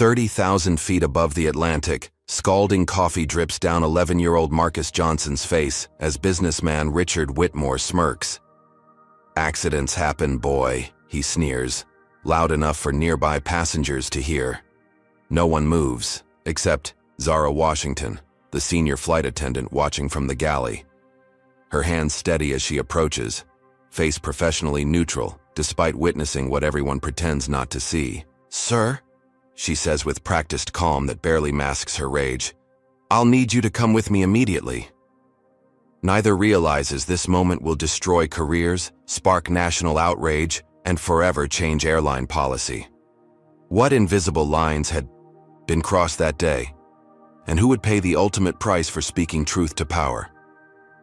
30,000 feet above the Atlantic, scalding coffee drips down 11-year-old Marcus Johnson's face as businessman Richard Whitmore smirks. "Accidents happen, boy," he sneers, loud enough for nearby passengers to hear. No one moves, except Zara Washington, the senior flight attendant watching from the galley. Her hands steady as she approaches, face professionally neutral, despite witnessing what everyone pretends not to see. "Sir," she says with practiced calm that barely masks her rage, "I'll need you to come with me immediately." Neither realizes this moment will destroy careers, spark national outrage, and forever change airline policy. What invisible lines had been crossed that day? And who would pay the ultimate price for speaking truth to power?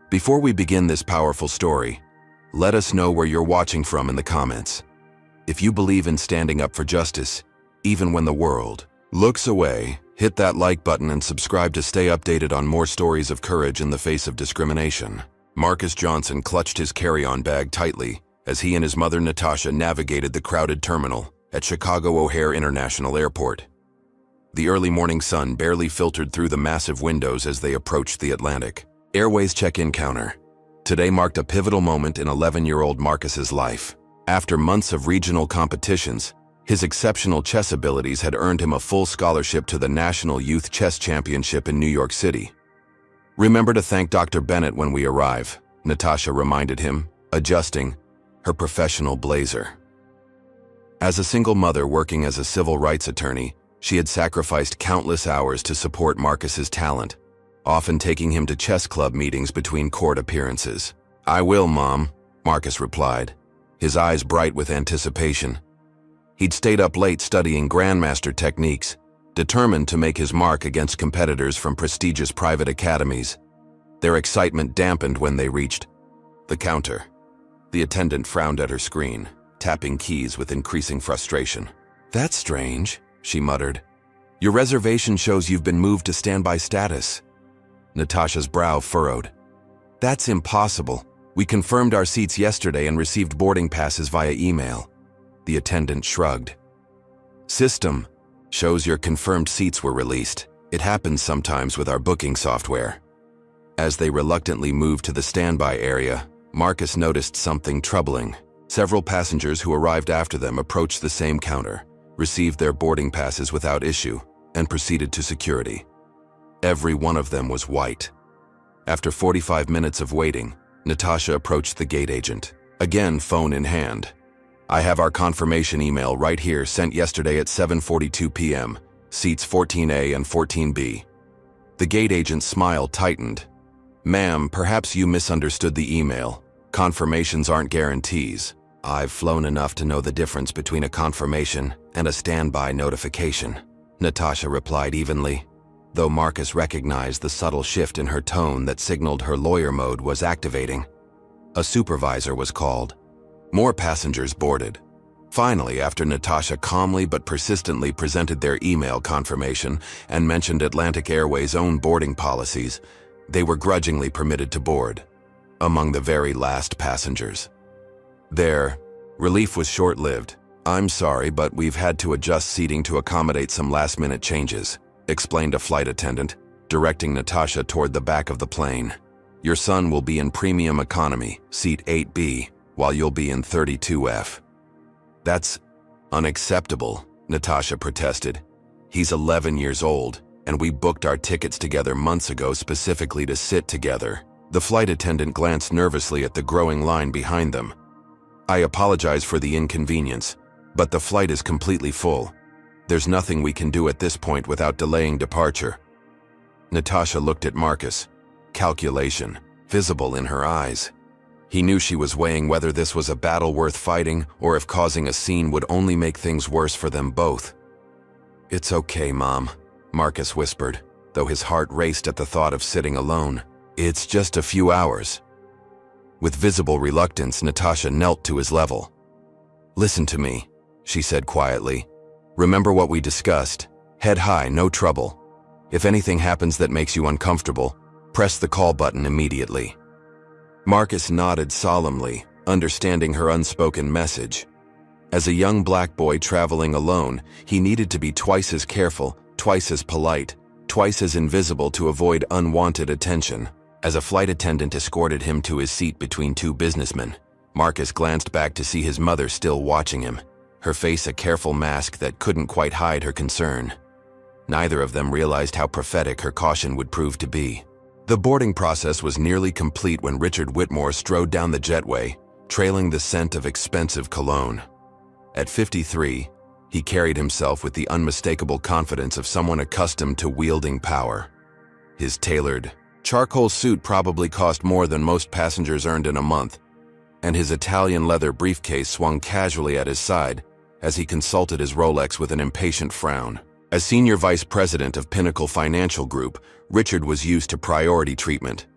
Before we begin this powerful story, let us know where you're watching from in the comments. If you believe in standing up for justice, even when the world looks away, hit that like button and subscribe to stay updated on more stories of courage in the face of discrimination. Marcus Johnson clutched his carry-on bag tightly as he and his mother Natasha navigated the crowded terminal at Chicago O'Hare International Airport. The early morning sun barely filtered through the massive windows as they approached the Atlantic Airways check-in counter. Today marked a pivotal moment in 11-year-old Marcus's life. After months of regional competitions, his exceptional chess abilities had earned him a full scholarship to the National Youth Chess Championship in New York City. "Remember to thank Dr. Bennett when we arrive," Natasha reminded him, adjusting her professional blazer. As a single mother working as a civil rights attorney, she had sacrificed countless hours to support Marcus's talent, often taking him to chess club meetings between court appearances. "I will, Mom," Marcus replied, his eyes bright with anticipation. He'd stayed up late studying grandmaster techniques, determined to make his mark against competitors from prestigious private academies. Their excitement dampened when they reached the counter. The attendant frowned at her screen, tapping keys with increasing frustration. "That's strange," she muttered. "Your reservation shows you've been moved to standby status." Natasha's brow furrowed. "That's impossible. We confirmed our seats yesterday and received boarding passes via email." The attendant shrugged. "System shows your confirmed seats were released. It happens sometimes with our booking software." As they reluctantly moved to the standby area, Marcus noticed something troubling. Several passengers who arrived after them approached the same counter, received their boarding passes without issue, and proceeded to security. Every one of them was white. After 45 minutes of waiting, Natasha approached the gate agent, again phone in hand. "I have our confirmation email right here, sent yesterday at 7:42 p.m., seats 14A and 14B. The gate agent's smile tightened. "Ma'am, perhaps you misunderstood the email. Confirmations aren't guarantees. I've flown enough to know the difference between a confirmation and a standby notification," Natasha replied evenly, though Marcus recognized the subtle shift in her tone that signaled her lawyer mode was activating. A supervisor was called. More passengers boarded. Finally, after Natasha calmly but persistently presented their email confirmation and mentioned Atlantic Airways' own boarding policies, they were grudgingly permitted to board, among the very last passengers. Their relief was short-lived. "I'm sorry, but we've had to adjust seating to accommodate some last-minute changes," explained a flight attendant, directing Natasha toward the back of the plane. "Your son will be in premium economy, seat 8B, while you'll be in 32F. "That's unacceptable," Natasha protested. "He's 11 years old, and we booked our tickets together months ago specifically to sit together." The flight attendant glanced nervously at the growing line behind them. "I apologize for the inconvenience, but the flight is completely full. There's nothing we can do at this point without delaying departure." Natasha looked at Marcus, calculation visible in her eyes. He knew she was weighing whether this was a battle worth fighting or if causing a scene would only make things worse for them both. "It's okay, Mom," Marcus whispered, though his heart raced at the thought of sitting alone. "It's just a few hours." With visible reluctance, Natasha knelt to his level. "Listen to me," she said quietly. "Remember what we discussed. Head high, no trouble. If anything happens that makes you uncomfortable, press the call button immediately." Marcus nodded solemnly, understanding her unspoken message. As a young black boy traveling alone, he needed to be twice as careful, twice as polite, twice as invisible to avoid unwanted attention. As a flight attendant escorted him to his seat between two businessmen, Marcus glanced back to see his mother still watching him, her face a careful mask that couldn't quite hide her concern. Neither of them realized how prophetic her caution would prove to be. The boarding process was nearly complete when Richard Whitmore strode down the jetway, trailing the scent of expensive cologne. At 53, he carried himself with the unmistakable confidence of someone accustomed to wielding power. His tailored, charcoal suit probably cost more than most passengers earned in a month, and his Italian leather briefcase swung casually at his side as he consulted his Rolex with an impatient frown. As senior vice president of Pinnacle Financial Group, Richard was used to priority treatment.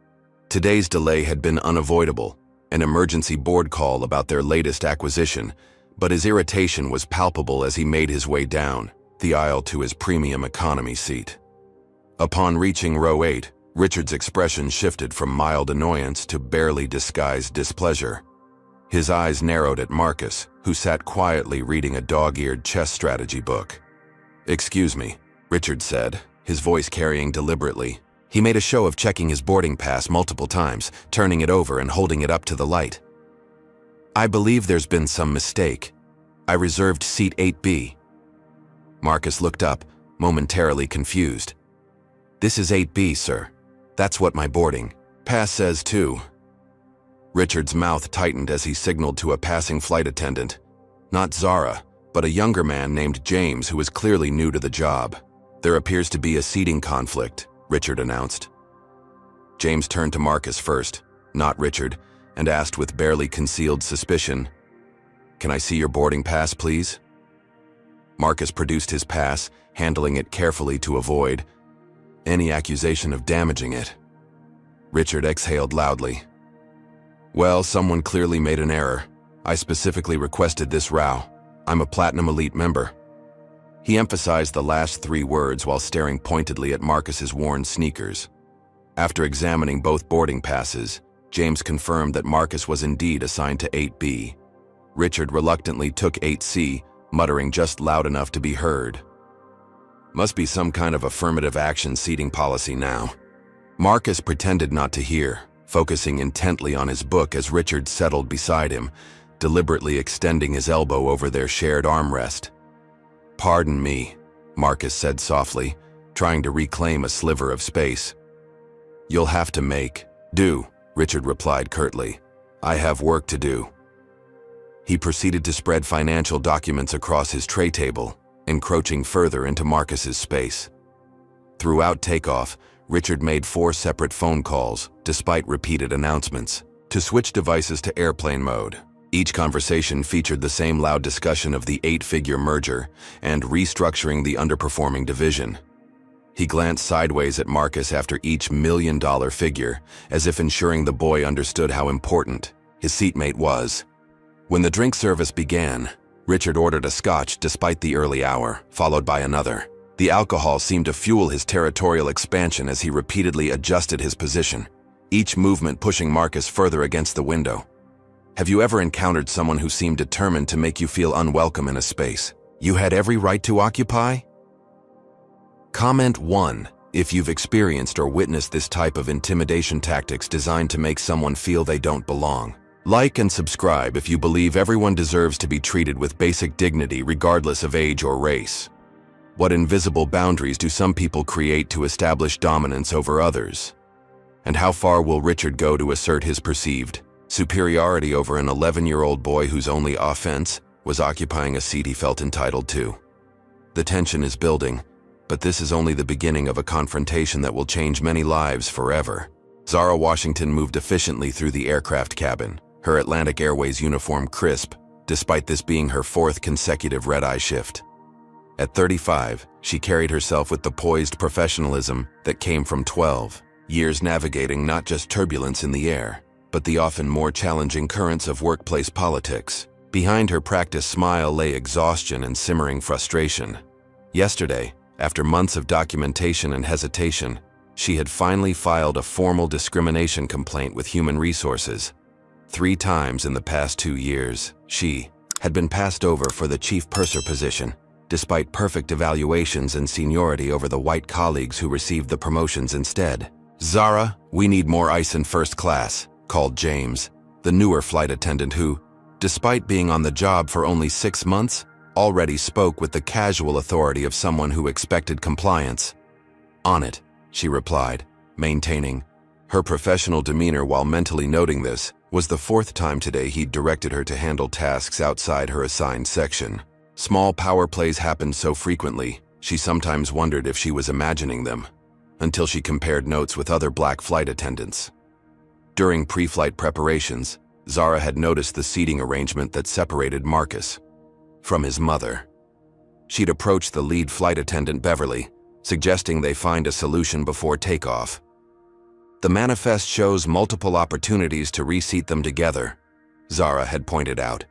Today's delay had been unavoidable, an emergency board call about their latest acquisition, but his irritation was palpable as he made his way down the aisle to his premium economy seat. Upon reaching row 8, Richard's expression shifted from mild annoyance to barely disguised displeasure. His eyes narrowed at Marcus, who sat quietly reading a dog-eared chess strategy book. "Excuse me," Richard said, his voice carrying deliberately. He made a show of checking his boarding pass multiple times, turning it over and holding it up to the light. "I believe there's been some mistake. I reserved seat 8B. Marcus looked up, momentarily confused. "This is 8B, sir. That's what my boarding pass says too." Richard's mouth tightened as he signaled to a passing flight attendant. Not Zara, but a younger man named James who was clearly new to the job. "There appears to be a seating conflict," Richard announced. James turned to Marcus first, not Richard, and asked with barely concealed suspicion, "Can I see your boarding pass, please?" Marcus produced his pass, handling it carefully to avoid any accusation of damaging it. Richard exhaled loudly. "Well, someone clearly made an error. I specifically requested this row. I'm a Platinum Elite member." He emphasized the last 3 words while staring pointedly at Marcus's worn sneakers. After examining both boarding passes, James confirmed that Marcus was indeed assigned to 8B. Richard reluctantly took 8C, muttering just loud enough to be heard. "Must be some kind of affirmative action seating policy now." Marcus pretended not to hear, focusing intently on his book as Richard settled beside him, deliberately extending his elbow over their shared armrest. "Pardon me," Marcus said softly, trying to reclaim a sliver of space. "You'll have to make do," Richard replied curtly. "I have work to do." He proceeded to spread financial documents across his tray table, encroaching further into Marcus's space. Throughout takeoff, Richard made 4 separate phone calls, despite repeated announcements, to switch devices to airplane mode. Each conversation featured the same loud discussion of the 8-figure merger and restructuring the underperforming division. He glanced sideways at Marcus after each million-dollar figure, as if ensuring the boy understood how important his seatmate was. When the drink service began, Richard ordered a scotch despite the early hour, followed by another. The alcohol seemed to fuel his territorial expansion as he repeatedly adjusted his position, each movement pushing Marcus further against the window. Have you ever encountered someone who seemed determined to make you feel unwelcome in a space you had every right to occupy? Comment 1 if you've experienced or witnessed this type of intimidation tactics designed to make someone feel they don't belong. Like and subscribe if you believe everyone deserves to be treated with basic dignity regardless of age or race. What invisible boundaries do some people create to establish dominance over others? And how far will Richard go to assert his perceived superiority over an 11-year-old boy whose only offense was occupying a seat he felt entitled to? The tension is building, but this is only the beginning of a confrontation that will change many lives forever. Zara Washington moved efficiently through the aircraft cabin, her Atlantic Airways uniform crisp, despite this being her 4th consecutive red-eye shift. At 35, she carried herself with the poised professionalism that came from 12 years navigating not just turbulence in the air, but the often more challenging currents of workplace politics. Behind her practiced smile lay exhaustion and simmering frustration. Yesterday, after months of documentation and hesitation, she had finally filed a formal discrimination complaint with Human Resources. 3 times in the past 2 years, she had been passed over for the chief purser position, despite perfect evaluations and seniority over the white colleagues who received the promotions instead. "Zara, we need more ice in first class," called James, the newer flight attendant who, despite being on the job for only 6 months, already spoke with the casual authority of someone who expected compliance. "On it," she replied, maintaining her professional demeanor while mentally noting this was the 4th time today he'd directed her to handle tasks outside her assigned section. Small power plays happened so frequently, she sometimes wondered if she was imagining them, until she compared notes with other black flight attendants. During pre-flight preparations, Zara had noticed the seating arrangement that separated Marcus from his mother. She'd approached the lead flight attendant, Beverly, suggesting they find a solution before takeoff. "The manifest shows multiple opportunities to reseat them together," Zara had pointed out.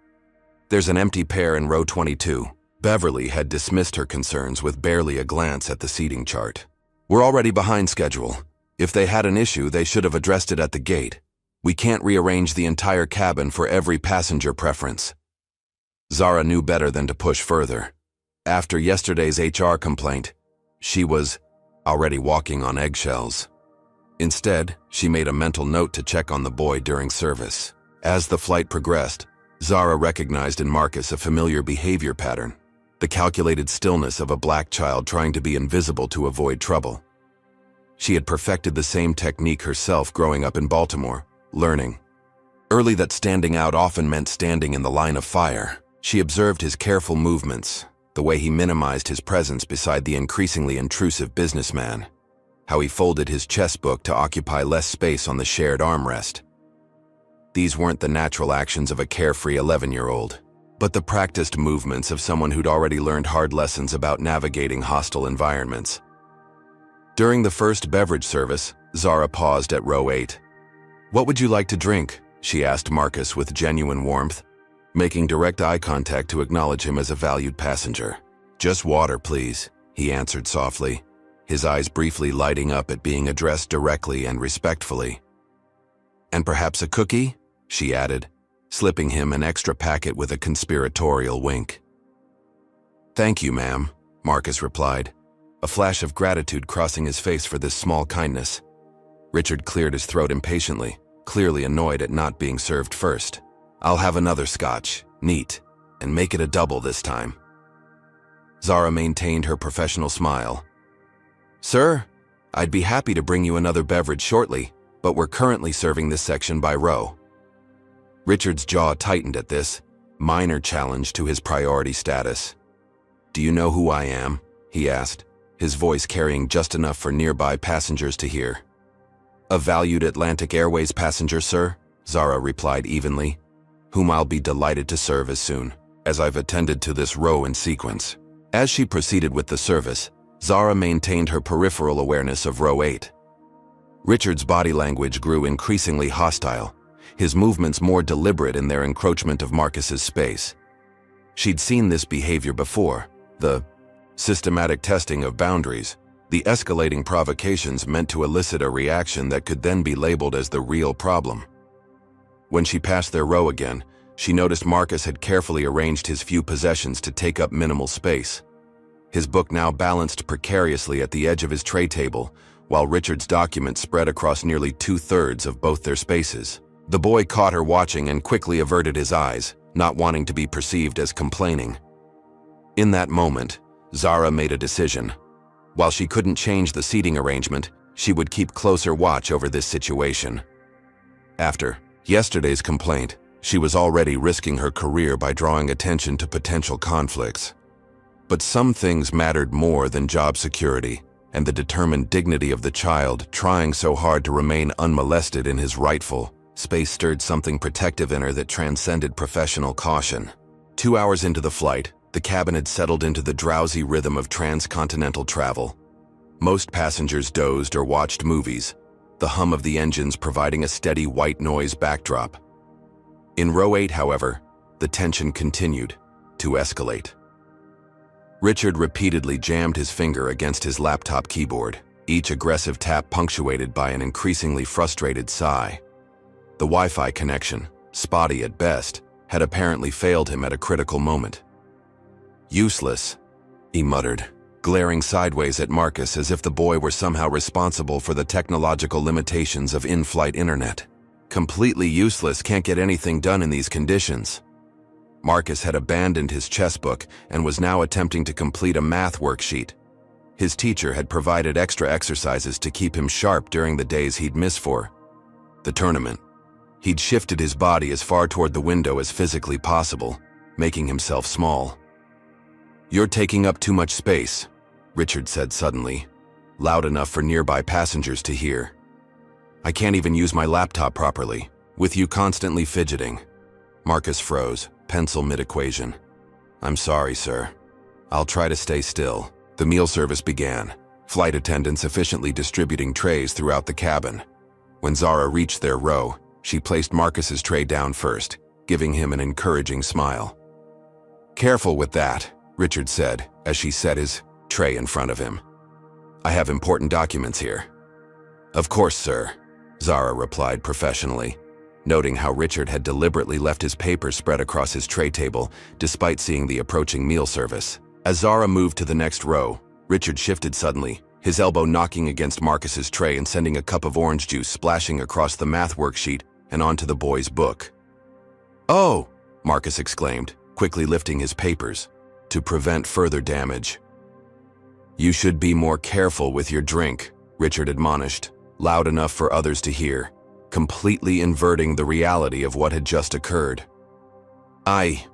"There's an empty pair in row 22. Beverly had dismissed her concerns with barely a glance at the seating chart. "We're already behind schedule. If they had an issue, they should have addressed it at the gate. We can't rearrange the entire cabin for every passenger preference." Zara knew better than to push further. After yesterday's HR complaint, she was already walking on eggshells. Instead, she made a mental note to check on the boy during service. As the flight progressed, Zara recognized in Marcus a familiar behavior pattern, the calculated stillness of a black child trying to be invisible to avoid trouble. She had perfected the same technique herself growing up in Baltimore, learning early that standing out often meant standing in the line of fire. She observed his careful movements, the way he minimized his presence beside the increasingly intrusive businessman, how he folded his chess book to occupy less space on the shared armrest. These weren't the natural actions of a carefree 11-year-old, but the practiced movements of someone who'd already learned hard lessons about navigating hostile environments. During the first beverage service, Zara paused at row 8. "What would you like to drink?" she asked Marcus with genuine warmth, making direct eye contact to acknowledge him as a valued passenger. "Just water, please," he answered softly, his eyes briefly lighting up at being addressed directly and respectfully. "And perhaps a cookie?" she added, slipping him an extra packet with a conspiratorial wink. "Thank you, ma'am," Marcus replied, a flash of gratitude crossing his face for this small kindness. Richard cleared his throat impatiently, clearly annoyed at not being served first. "I'll have another scotch, neat, and make it a double this time." Zara maintained her professional smile. "Sir, I'd be happy to bring you another beverage shortly, but we're currently serving this section by row." Richard's jaw tightened at this minor challenge to his priority status. "Do you know who I am?" he asked, his voice carrying just enough for nearby passengers to hear. "A valued Atlantic Airways passenger, sir," Zara replied evenly, "whom I'll be delighted to serve as soon as I've attended to this row in sequence." As she proceeded with the service, Zara maintained her peripheral awareness of row 8. Richard's body language grew increasingly hostile, his movements more deliberate in their encroachment of Marcus's space. She'd seen this behavior before, the systematic testing of boundaries, the escalating provocations meant to elicit a reaction that could then be labeled as the real problem. When she passed their row again, she noticed Marcus had carefully arranged his few possessions to take up minimal space. His book now balanced precariously at the edge of his tray table, while Richard's documents spread across nearly 2/3 of both their spaces. The boy caught her watching and quickly averted his eyes, not wanting to be perceived as complaining. In that moment, Zara made a decision. While she couldn't change the seating arrangement, she would keep closer watch over this situation. After yesterday's complaint, she was already risking her career by drawing attention to potential conflicts. But some things mattered more than job security and the determined dignity of the child trying so hard to remain unmolested in his rightful space stirred something protective in her that transcended professional caution. 2 hours into the flight, the cabin had settled into the drowsy rhythm of transcontinental travel. Most passengers dozed or watched movies, the hum of the engines providing a steady white noise backdrop. In row 8, however, the tension continued to escalate. Richard repeatedly jammed his finger against his laptop keyboard, each aggressive tap punctuated by an increasingly frustrated sigh. The Wi-Fi connection, spotty at best, had apparently failed him at a critical moment. "Useless," he muttered, glaring sideways at Marcus as if the boy were somehow responsible for the technological limitations of in-flight internet. "Completely useless, can't get anything done in these conditions." Marcus had abandoned his chess book and was now attempting to complete a math worksheet. His teacher had provided extra exercises to keep him sharp during the days he'd miss for the tournament. He'd shifted his body as far toward the window as physically possible, making himself small. "You're taking up too much space," Richard said suddenly, loud enough for nearby passengers to hear. "I can't even use my laptop properly, with you constantly fidgeting." Marcus froze, pencil mid-equation. "I'm sorry, sir. I'll try to stay still." The meal service began, flight attendants efficiently distributing trays throughout the cabin. When Zara reached their row, she placed Marcus's tray down first, giving him an encouraging smile. "Careful with that," Richard said, as she set his tray in front of him. "I have important documents here." "Of course, sir," Zara replied professionally, noting how Richard had deliberately left his papers spread across his tray table, despite seeing the approaching meal service. As Zara moved to the next row, Richard shifted suddenly, his elbow knocking against Marcus's tray and sending a cup of orange juice splashing across the math worksheet and onto the boy's book. "Oh!" Marcus exclaimed, quickly lifting his papers to prevent further damage. "You should be more careful with your drink," Richard admonished, loud enough for others to hear, completely inverting the reality of what had just occurred. I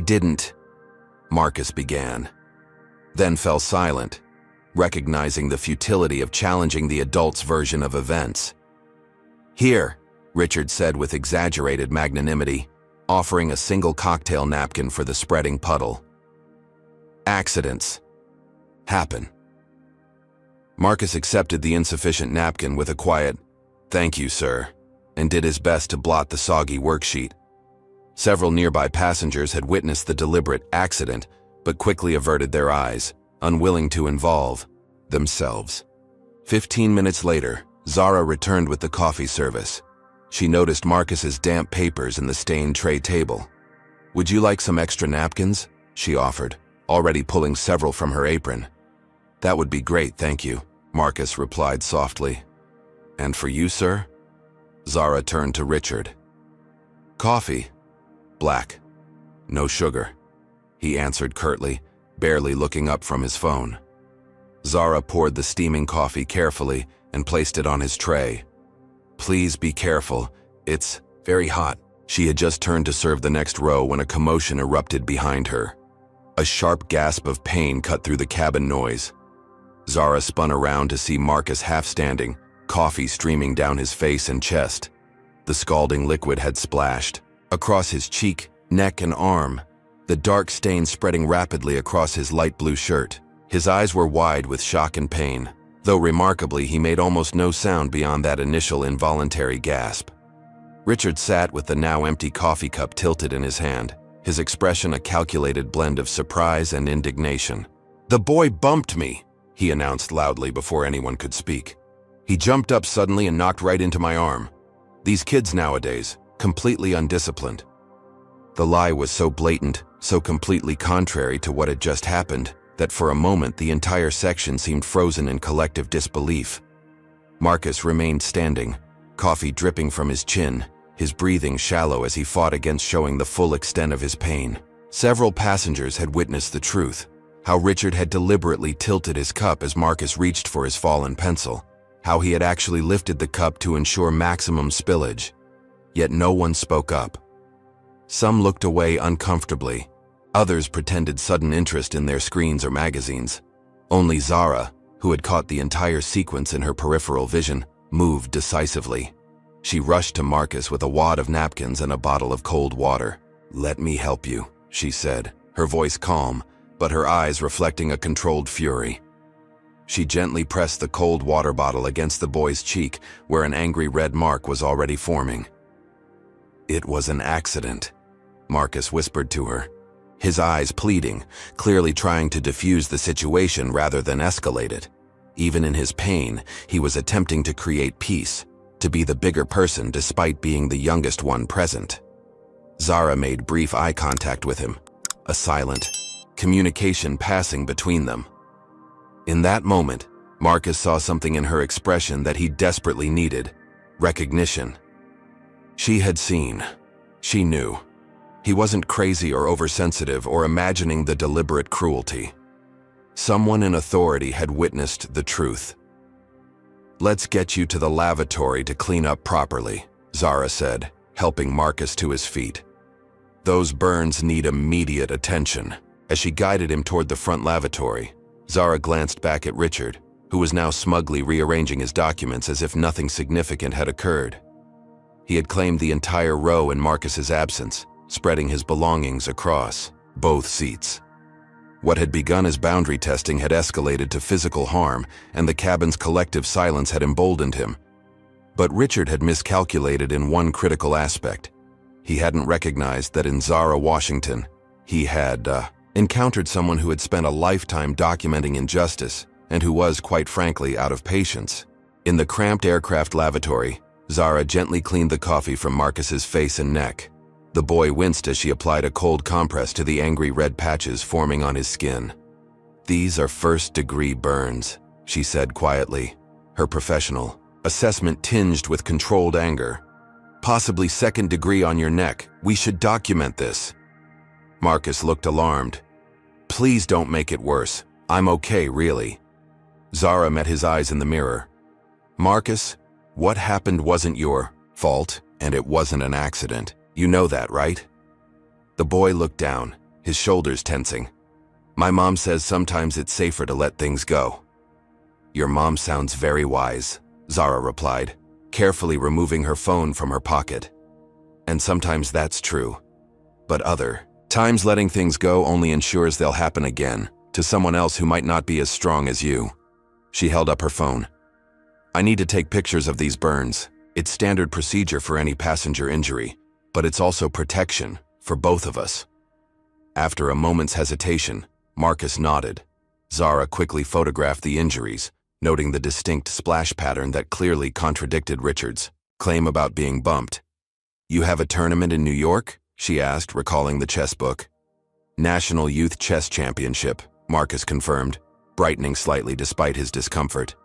didn't," Marcus began, then fell silent, recognizing the futility of challenging the adult's version of events. "Here," Richard said with exaggerated magnanimity, offering a single cocktail napkin for the spreading puddle. "Accidents happen." Marcus accepted the insufficient napkin with a quiet, "Thank you, sir," and did his best to blot the soggy worksheet. Several nearby passengers had witnessed the deliberate accident, but quickly averted their eyes, unwilling to involve themselves. 15 minutes later, Zara returned with the coffee service. She noticed Marcus's damp papers in the stained tray table. "Would you like some extra napkins?" she offered, already pulling several from her apron. "That would be great, thank you," Marcus replied softly. "And for you, sir?" Zara turned to Richard. "Coffee. Black. No sugar," he answered curtly, barely looking up from his phone. Zara poured the steaming coffee carefully and placed it on his tray. "Please be careful. It's very hot." She had just turned to serve the next row when a commotion erupted behind her. A sharp gasp of pain cut through the cabin noise. Zara spun around to see Marcus half-standing, coffee streaming down his face and chest. The scalding liquid had splashed across his cheek, neck, and arm, the dark stain spreading rapidly across his light blue shirt. His eyes were wide with shock and pain, though remarkably he made almost no sound beyond that initial involuntary gasp. Richard sat with the now empty coffee cup tilted in his hand, his expression a calculated blend of surprise and indignation. "The boy bumped me," he announced loudly before anyone could speak. "He jumped up suddenly and knocked right into my arm. These kids nowadays, completely undisciplined." The lie was so blatant, so completely contrary to what had just happened, that for a moment the entire section seemed frozen in collective disbelief. Marcus remained standing, coffee dripping from his chin, his breathing shallow as he fought against showing the full extent of his pain. Several passengers had witnessed the truth, how Richard had deliberately tilted his cup as Marcus reached for his fallen pencil, how he had actually lifted the cup to ensure maximum spillage. Yet no one spoke up. Some looked away uncomfortably. Others pretended sudden interest in their screens or magazines. Only Zara, who had caught the entire sequence in her peripheral vision, moved decisively. She rushed to Marcus with a wad of napkins and a bottle of cold water. "Let me help you," she said, her voice calm, but her eyes reflecting a controlled fury. She gently pressed the cold water bottle against the boy's cheek, where an angry red mark was already forming. "It was an accident," Marcus whispered to her, his eyes pleading, clearly trying to diffuse the situation rather than escalate it. Even in his pain, he was attempting to create peace, to be the bigger person despite being the youngest one present. Zara made brief eye contact with him, a silent communication passing between them. In that moment, Marcus saw something in her expression that he desperately needed: recognition. She had seen. She knew. He wasn't crazy or oversensitive or imagining the deliberate cruelty. Someone in authority had witnessed the truth. "Let's get you to the lavatory to clean up properly," Zara said, helping Marcus to his feet. "Those burns need immediate attention." As she guided him toward the front lavatory, Zara glanced back at Richard, who was now smugly rearranging his documents as if nothing significant had occurred. He had claimed the entire row in Marcus's absence, spreading his belongings across both seats. What had begun as boundary testing had escalated to physical harm, and the cabin's collective silence had emboldened him. But Richard had miscalculated in one critical aspect. He hadn't recognized that in Zara, Washington, he had encountered someone who had spent a lifetime documenting injustice and who was, quite frankly, out of patience. In the cramped aircraft lavatory, Zara gently cleaned the coffee from Marcus's face and neck. The boy winced as she applied a cold compress to the angry red patches forming on his skin. "These are first-degree burns," she said quietly, her professional assessment tinged with controlled anger. "Possibly second degree on your neck. We should document this." Marcus looked alarmed. "Please don't make it worse. I'm okay, really." Zara met his eyes in the mirror. "Marcus, what happened wasn't your fault, and it wasn't an accident. You know that, right?" The boy looked down, his shoulders tensing. "My mom says sometimes it's safer to let things go." "Your mom sounds very wise," Zara replied, carefully removing her phone from her pocket. "And sometimes that's true. But other times letting things go only ensures they'll happen again, to someone else who might not be as strong as you." She held up her phone. "I need to take pictures of these burns. It's standard procedure for any passenger injury, but it's also protection for both of us." After a moment's hesitation, Marcus nodded. Zara quickly photographed the injuries, noting the distinct splash pattern that clearly contradicted Richard's claim about being bumped. "You have a tournament in New York?" she asked, recalling the chess book. "National Youth Chess Championship," Marcus confirmed, brightening slightly despite his discomfort.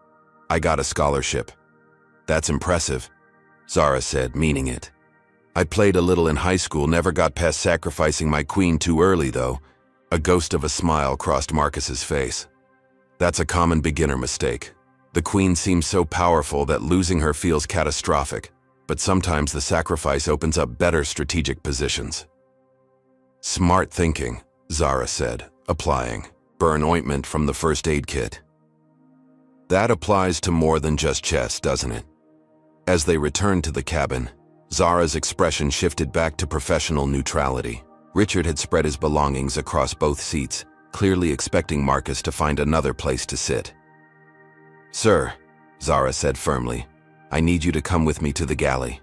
"I got a scholarship." "That's impressive," Zara said, meaning it. "I played a little in high school, never got past sacrificing my queen too early, though." A ghost of a smile crossed Marcus's face. "That's a common beginner mistake. The queen seems so powerful that losing her feels catastrophic, but sometimes the sacrifice opens up better strategic positions." "Smart thinking," Zara said, applying burn ointment from the first aid kit. "That applies to more than just chess, doesn't it?" As they returned to the cabin, Zara's expression shifted back to professional neutrality. Richard had spread his belongings across both seats, clearly expecting Marcus to find another place to sit. "Sir," Zara said firmly, "I need you to come with me to the galley."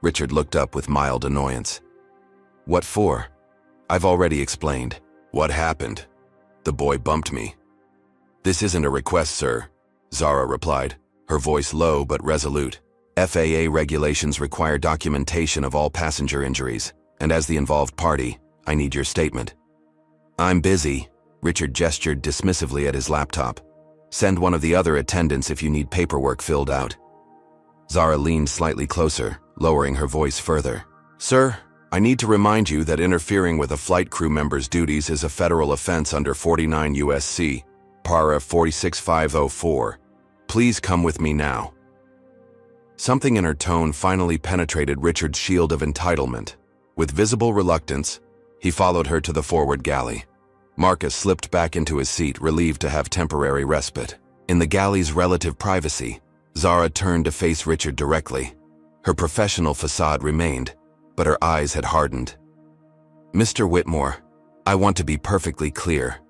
Richard looked up with mild annoyance. "What for?" "I've already explained." "What happened?" "The boy bumped me." "This isn't a request, sir," Zara replied, her voice low but resolute. "FAA regulations require documentation of all passenger injuries, and as the involved party, I need your statement." "I'm busy," Richard gestured dismissively at his laptop. "Send one of the other attendants if you need paperwork filled out." Zara leaned slightly closer, lowering her voice further. "Sir, I need to remind you that interfering with a flight crew member's duties is a federal offense under 49 U.S.C. Para 46504. Please come with me now." Something in her tone finally penetrated Richard's shield of entitlement. With visible reluctance, he followed her to the forward galley. Marcus slipped back into his seat, relieved to have temporary respite. In the galley's relative privacy, Zara turned to face Richard directly. Her professional facade remained, but her eyes had hardened. "Mr. Whitmore, I want to be perfectly clear.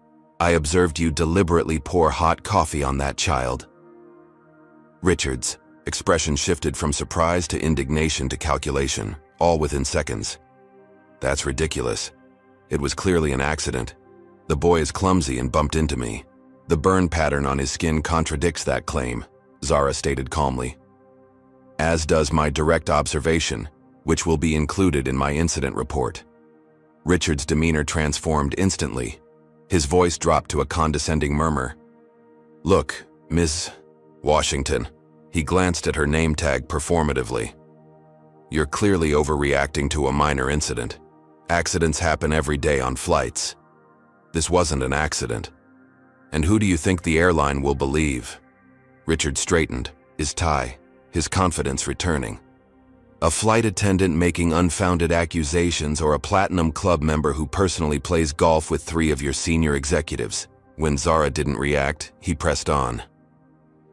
I observed you deliberately pour hot coffee on that child." Richard's expression shifted from surprise to indignation to calculation, all within seconds. "That's ridiculous. It was clearly an accident. The boy is clumsy and bumped into me. The burn pattern on his skin contradicts that claim," Zara stated calmly. "As does my direct observation. which will be included in my incident report. Richard's demeanor transformed instantly. His voice dropped to a condescending murmur. Look, Ms. Washington. He glanced at her name tag performatively. You're clearly overreacting to a minor incident. Accidents happen every day on flights. This wasn't an accident. And who do you think the airline will believe? Richard straightened, his tie, his confidence returning. A flight attendant making unfounded accusations or a Platinum Club member who personally plays golf with 3 of your senior executives? When Zara didn't react, he pressed on.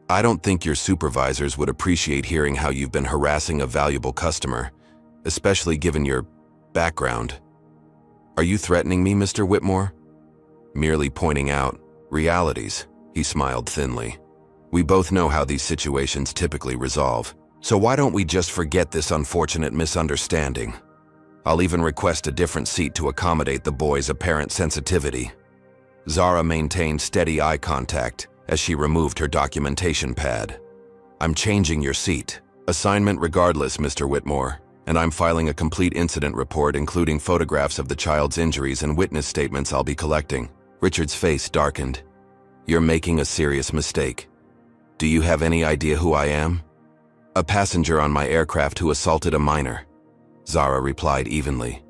I don't think your supervisors would appreciate hearing how you've been harassing a valuable customer, especially given your background. Are you threatening me, Mr. Whitmore? Merely pointing out realities, he smiled thinly. We both know how these situations typically resolve, so why don't we just forget this unfortunate misunderstanding? I'll even request a different seat to accommodate the boy's apparent sensitivity. Zara maintained steady eye contact as she removed her documentation pad. I'm changing your seat. Assignment regardless, Mr. Whitmore, and I'm filing a complete incident report including photographs of the child's injuries and witness statements I'll be collecting. Richard's face darkened. You're making a serious mistake. Do you have any idea who I am? A passenger on my aircraft who assaulted a minor. Zara replied evenly.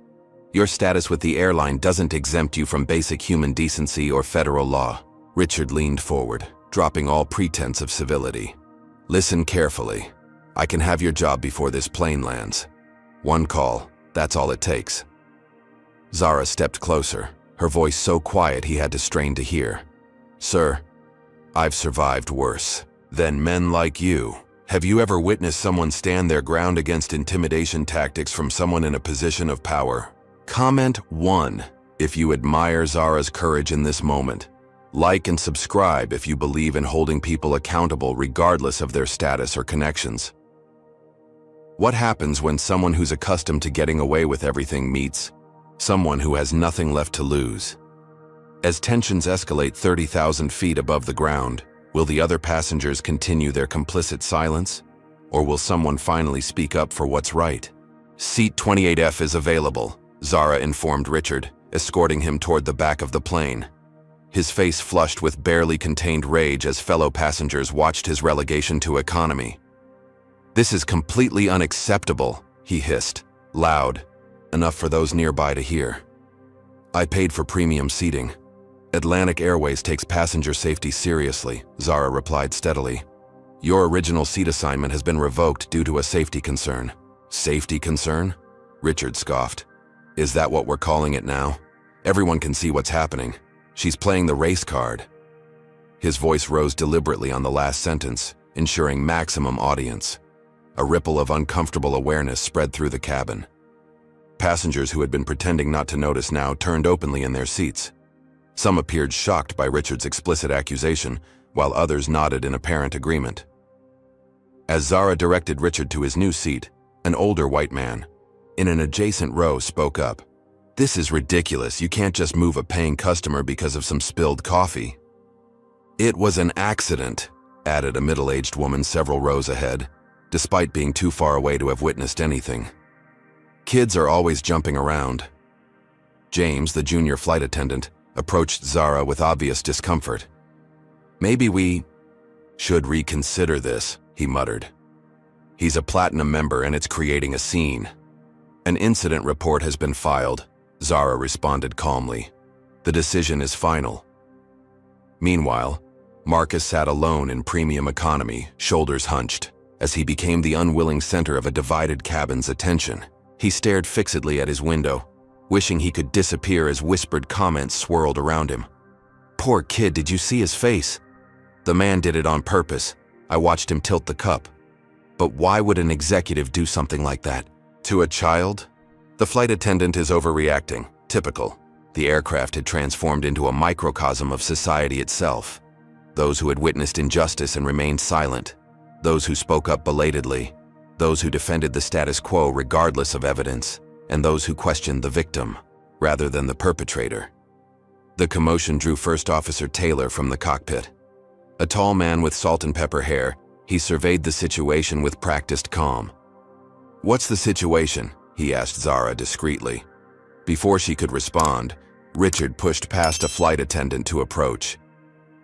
Your status with the airline doesn't exempt you from basic human decency or federal law. Richard leaned forward, dropping all pretense of civility. Listen carefully. I can have your job before this plane lands. One call, that's all it takes. Zara stepped closer, her voice so quiet he had to strain to hear. Sir, I've survived worse. Than men like you. Have you ever witnessed someone stand their ground against intimidation tactics from someone in a position of power? Comment 1 if you admire Zara's courage in this moment. Like and subscribe if you believe in holding people accountable regardless of their status or connections. What happens when someone who's accustomed to getting away with everything meets someone who has nothing left to lose? As tensions escalate 30,000 feet above the ground, will the other passengers continue their complicit silence? Or will someone finally speak up for what's right? Seat 28F is available, Zara informed Richard, escorting him toward the back of the plane. His face flushed with barely contained rage as fellow passengers watched his relegation to economy. This is completely unacceptable, he hissed, loud, enough for those nearby to hear. I paid for premium seating. Atlantic Airways takes passenger safety seriously, Zara replied steadily. Your original seat assignment has been revoked due to a safety concern. Safety concern? Richard scoffed. Is that what we're calling it now? Everyone can see what's happening. She's playing the race card. His voice rose deliberately on the last sentence, ensuring maximum audience. A ripple of uncomfortable awareness spread through the cabin. Passengers who had been pretending not to notice now turned openly in their seats. Some appeared shocked by Richard's explicit accusation, while others nodded in apparent agreement. As Zara directed Richard to his new seat, an older white man, in an adjacent row, spoke up. This is ridiculous. You can't just move a paying customer because of some spilled coffee. It was an accident, added a middle-aged woman several rows ahead, despite being too far away to have witnessed anything. Kids are always jumping around. James, the junior flight attendant, approached Zara with obvious discomfort. Maybe we should reconsider this, he muttered. He's a Platinum member and it's creating a scene. An incident report has been filed, Zara responded calmly. The decision is final. Meanwhile, Marcus sat alone in premium economy, shoulders hunched, as he became the unwilling center of a divided cabin's attention. He stared fixedly at his window, wishing he could disappear as whispered comments swirled around him. Poor kid, did you see his face? The man did it on purpose. I watched him tilt the cup. But why would an executive do something like that? To a child? The flight attendant is overreacting. Typical. The aircraft had transformed into a microcosm of society itself. Those who had witnessed injustice and remained silent. Those who spoke up belatedly. Those who defended the status quo regardless of evidence. And those who questioned the victim, rather than the perpetrator. The commotion drew First Officer Taylor from the cockpit. A tall man with salt and pepper hair, he surveyed the situation with practiced calm. "What's the situation?" he asked Zara discreetly. Before she could respond, Richard pushed past a flight attendant to approach.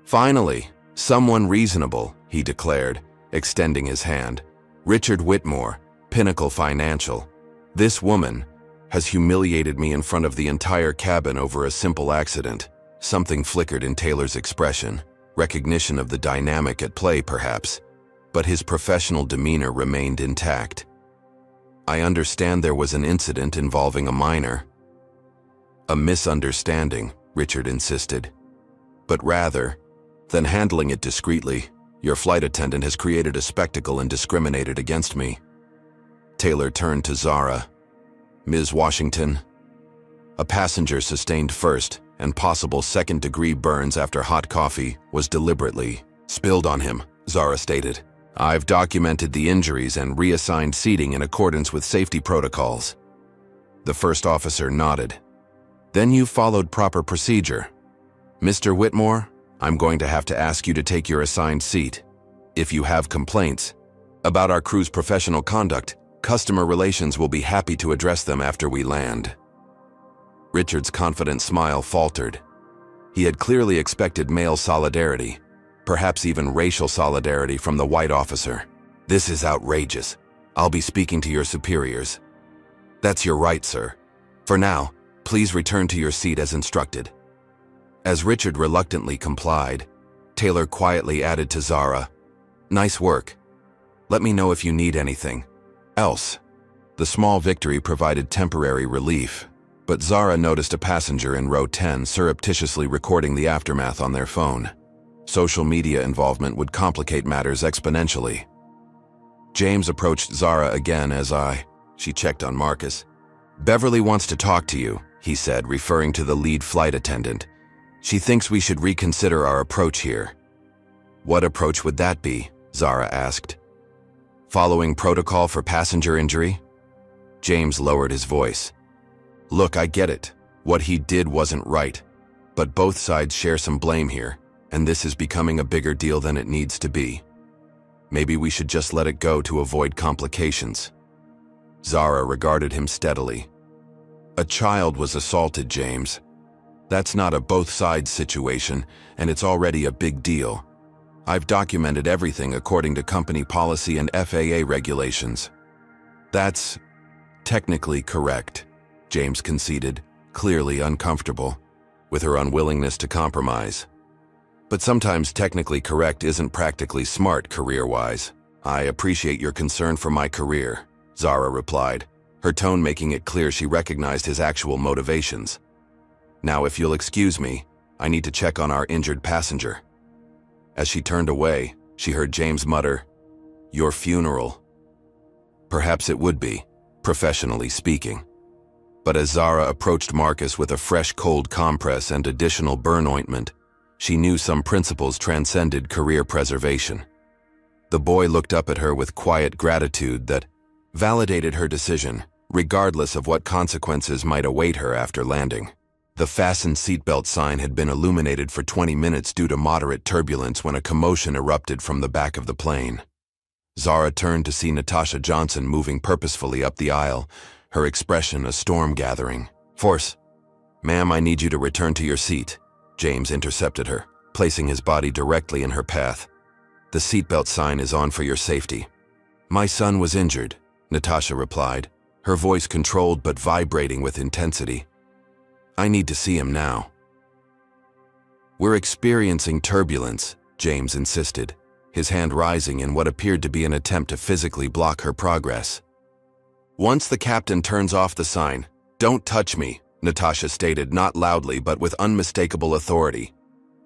"Finally, someone reasonable," he declared, extending his hand. "Richard Whitmore, Pinnacle Financial. This woman has humiliated me in front of the entire cabin over a simple accident." Something flickered in Taylor's expression, recognition of the dynamic at play perhaps, but his professional demeanor remained intact. "I understand there was an incident involving a minor." "A misunderstanding," Richard insisted. "But rather than handling it discreetly, your flight attendant has created a spectacle and discriminated against me." Taylor turned to Zara. "Ms. Washington, a passenger sustained first and possible second-degree burns after hot coffee was deliberately spilled on him," Zara stated. "I've documented the injuries and reassigned seating in accordance with safety protocols." The first officer nodded. "Then you followed proper procedure. Mr. Whitmore, I'm going to have to ask you to take your assigned seat. If you have complaints about our crew's professional conduct, customer relations will be happy to address them after we land." Richard's confident smile faltered. He had clearly expected male solidarity, perhaps even racial solidarity from the white officer. "This is outrageous. I'll be speaking to your superiors." "That's your right, sir. For now, please return to your seat as instructed." As Richard reluctantly complied, Taylor quietly added to Zara, "Nice work. Let me know if you need anything else." The small victory provided temporary relief, but Zara noticed a passenger in row 10 surreptitiously recording the aftermath on their phone. Social media involvement would complicate matters exponentially. James approached Zara again as she checked on Marcus. "Beverly wants to talk to you," he said, referring to the lead flight attendant. "She thinks we should reconsider our approach here." "What approach would that be?" Zara asked. "Following protocol for passenger injury?" James lowered his voice. "Look, I get it. What he did wasn't right. But both sides share some blame here, and this is becoming a bigger deal than it needs to be. Maybe we should just let it go to avoid complications." Zara regarded him steadily. "A child was assaulted, James. That's not a both sides situation, and it's already a big deal. I've documented everything according to company policy and FAA regulations." "That's technically correct," James conceded, clearly uncomfortable with her unwillingness to compromise. "But sometimes technically correct isn't practically smart career-wise." "I appreciate your concern for my career," Zara replied, her tone making it clear she recognized his actual motivations. "Now, if you'll excuse me, I need to check on our injured passenger." As she turned away, she heard James mutter, "Your funeral." Perhaps it would be, professionally speaking. But as Zara approached Marcus with a fresh cold compress and additional burn ointment, she knew some principles transcended career preservation. The boy looked up at her with quiet gratitude that validated her decision, regardless of what consequences might await her after landing. The fastened seatbelt sign had been illuminated for 20 minutes due to moderate turbulence when a commotion erupted from the back of the plane. Zara turned to see Natasha Johnson moving purposefully up the aisle, her expression a storm gathering. "Force, ma'am, I need you to return to your seat." James intercepted her, placing his body directly in her path. "The seatbelt sign is on for your safety." "My son was injured," Natasha replied, her voice controlled but vibrating with intensity. "I need to see him now." "We're experiencing turbulence," James insisted, his hand rising in what appeared to be an attempt to physically block her progress. "Once the captain turns off the sign, don't touch me," Natasha stated, not loudly but with unmistakable authority.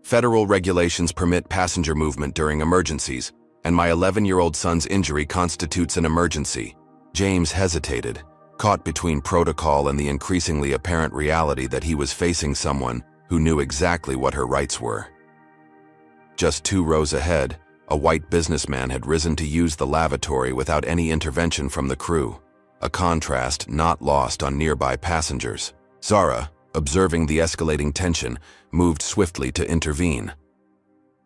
"Federal regulations permit passenger movement during emergencies, and my 11-year-old son's injury constitutes an emergency." James hesitated, caught between protocol and the increasingly apparent reality that he was facing someone who knew exactly what her rights were. Just 2 rows ahead, a white businessman had risen to use the lavatory without any intervention from the crew, a contrast not lost on nearby passengers. Zara, observing the escalating tension, moved swiftly to intervene.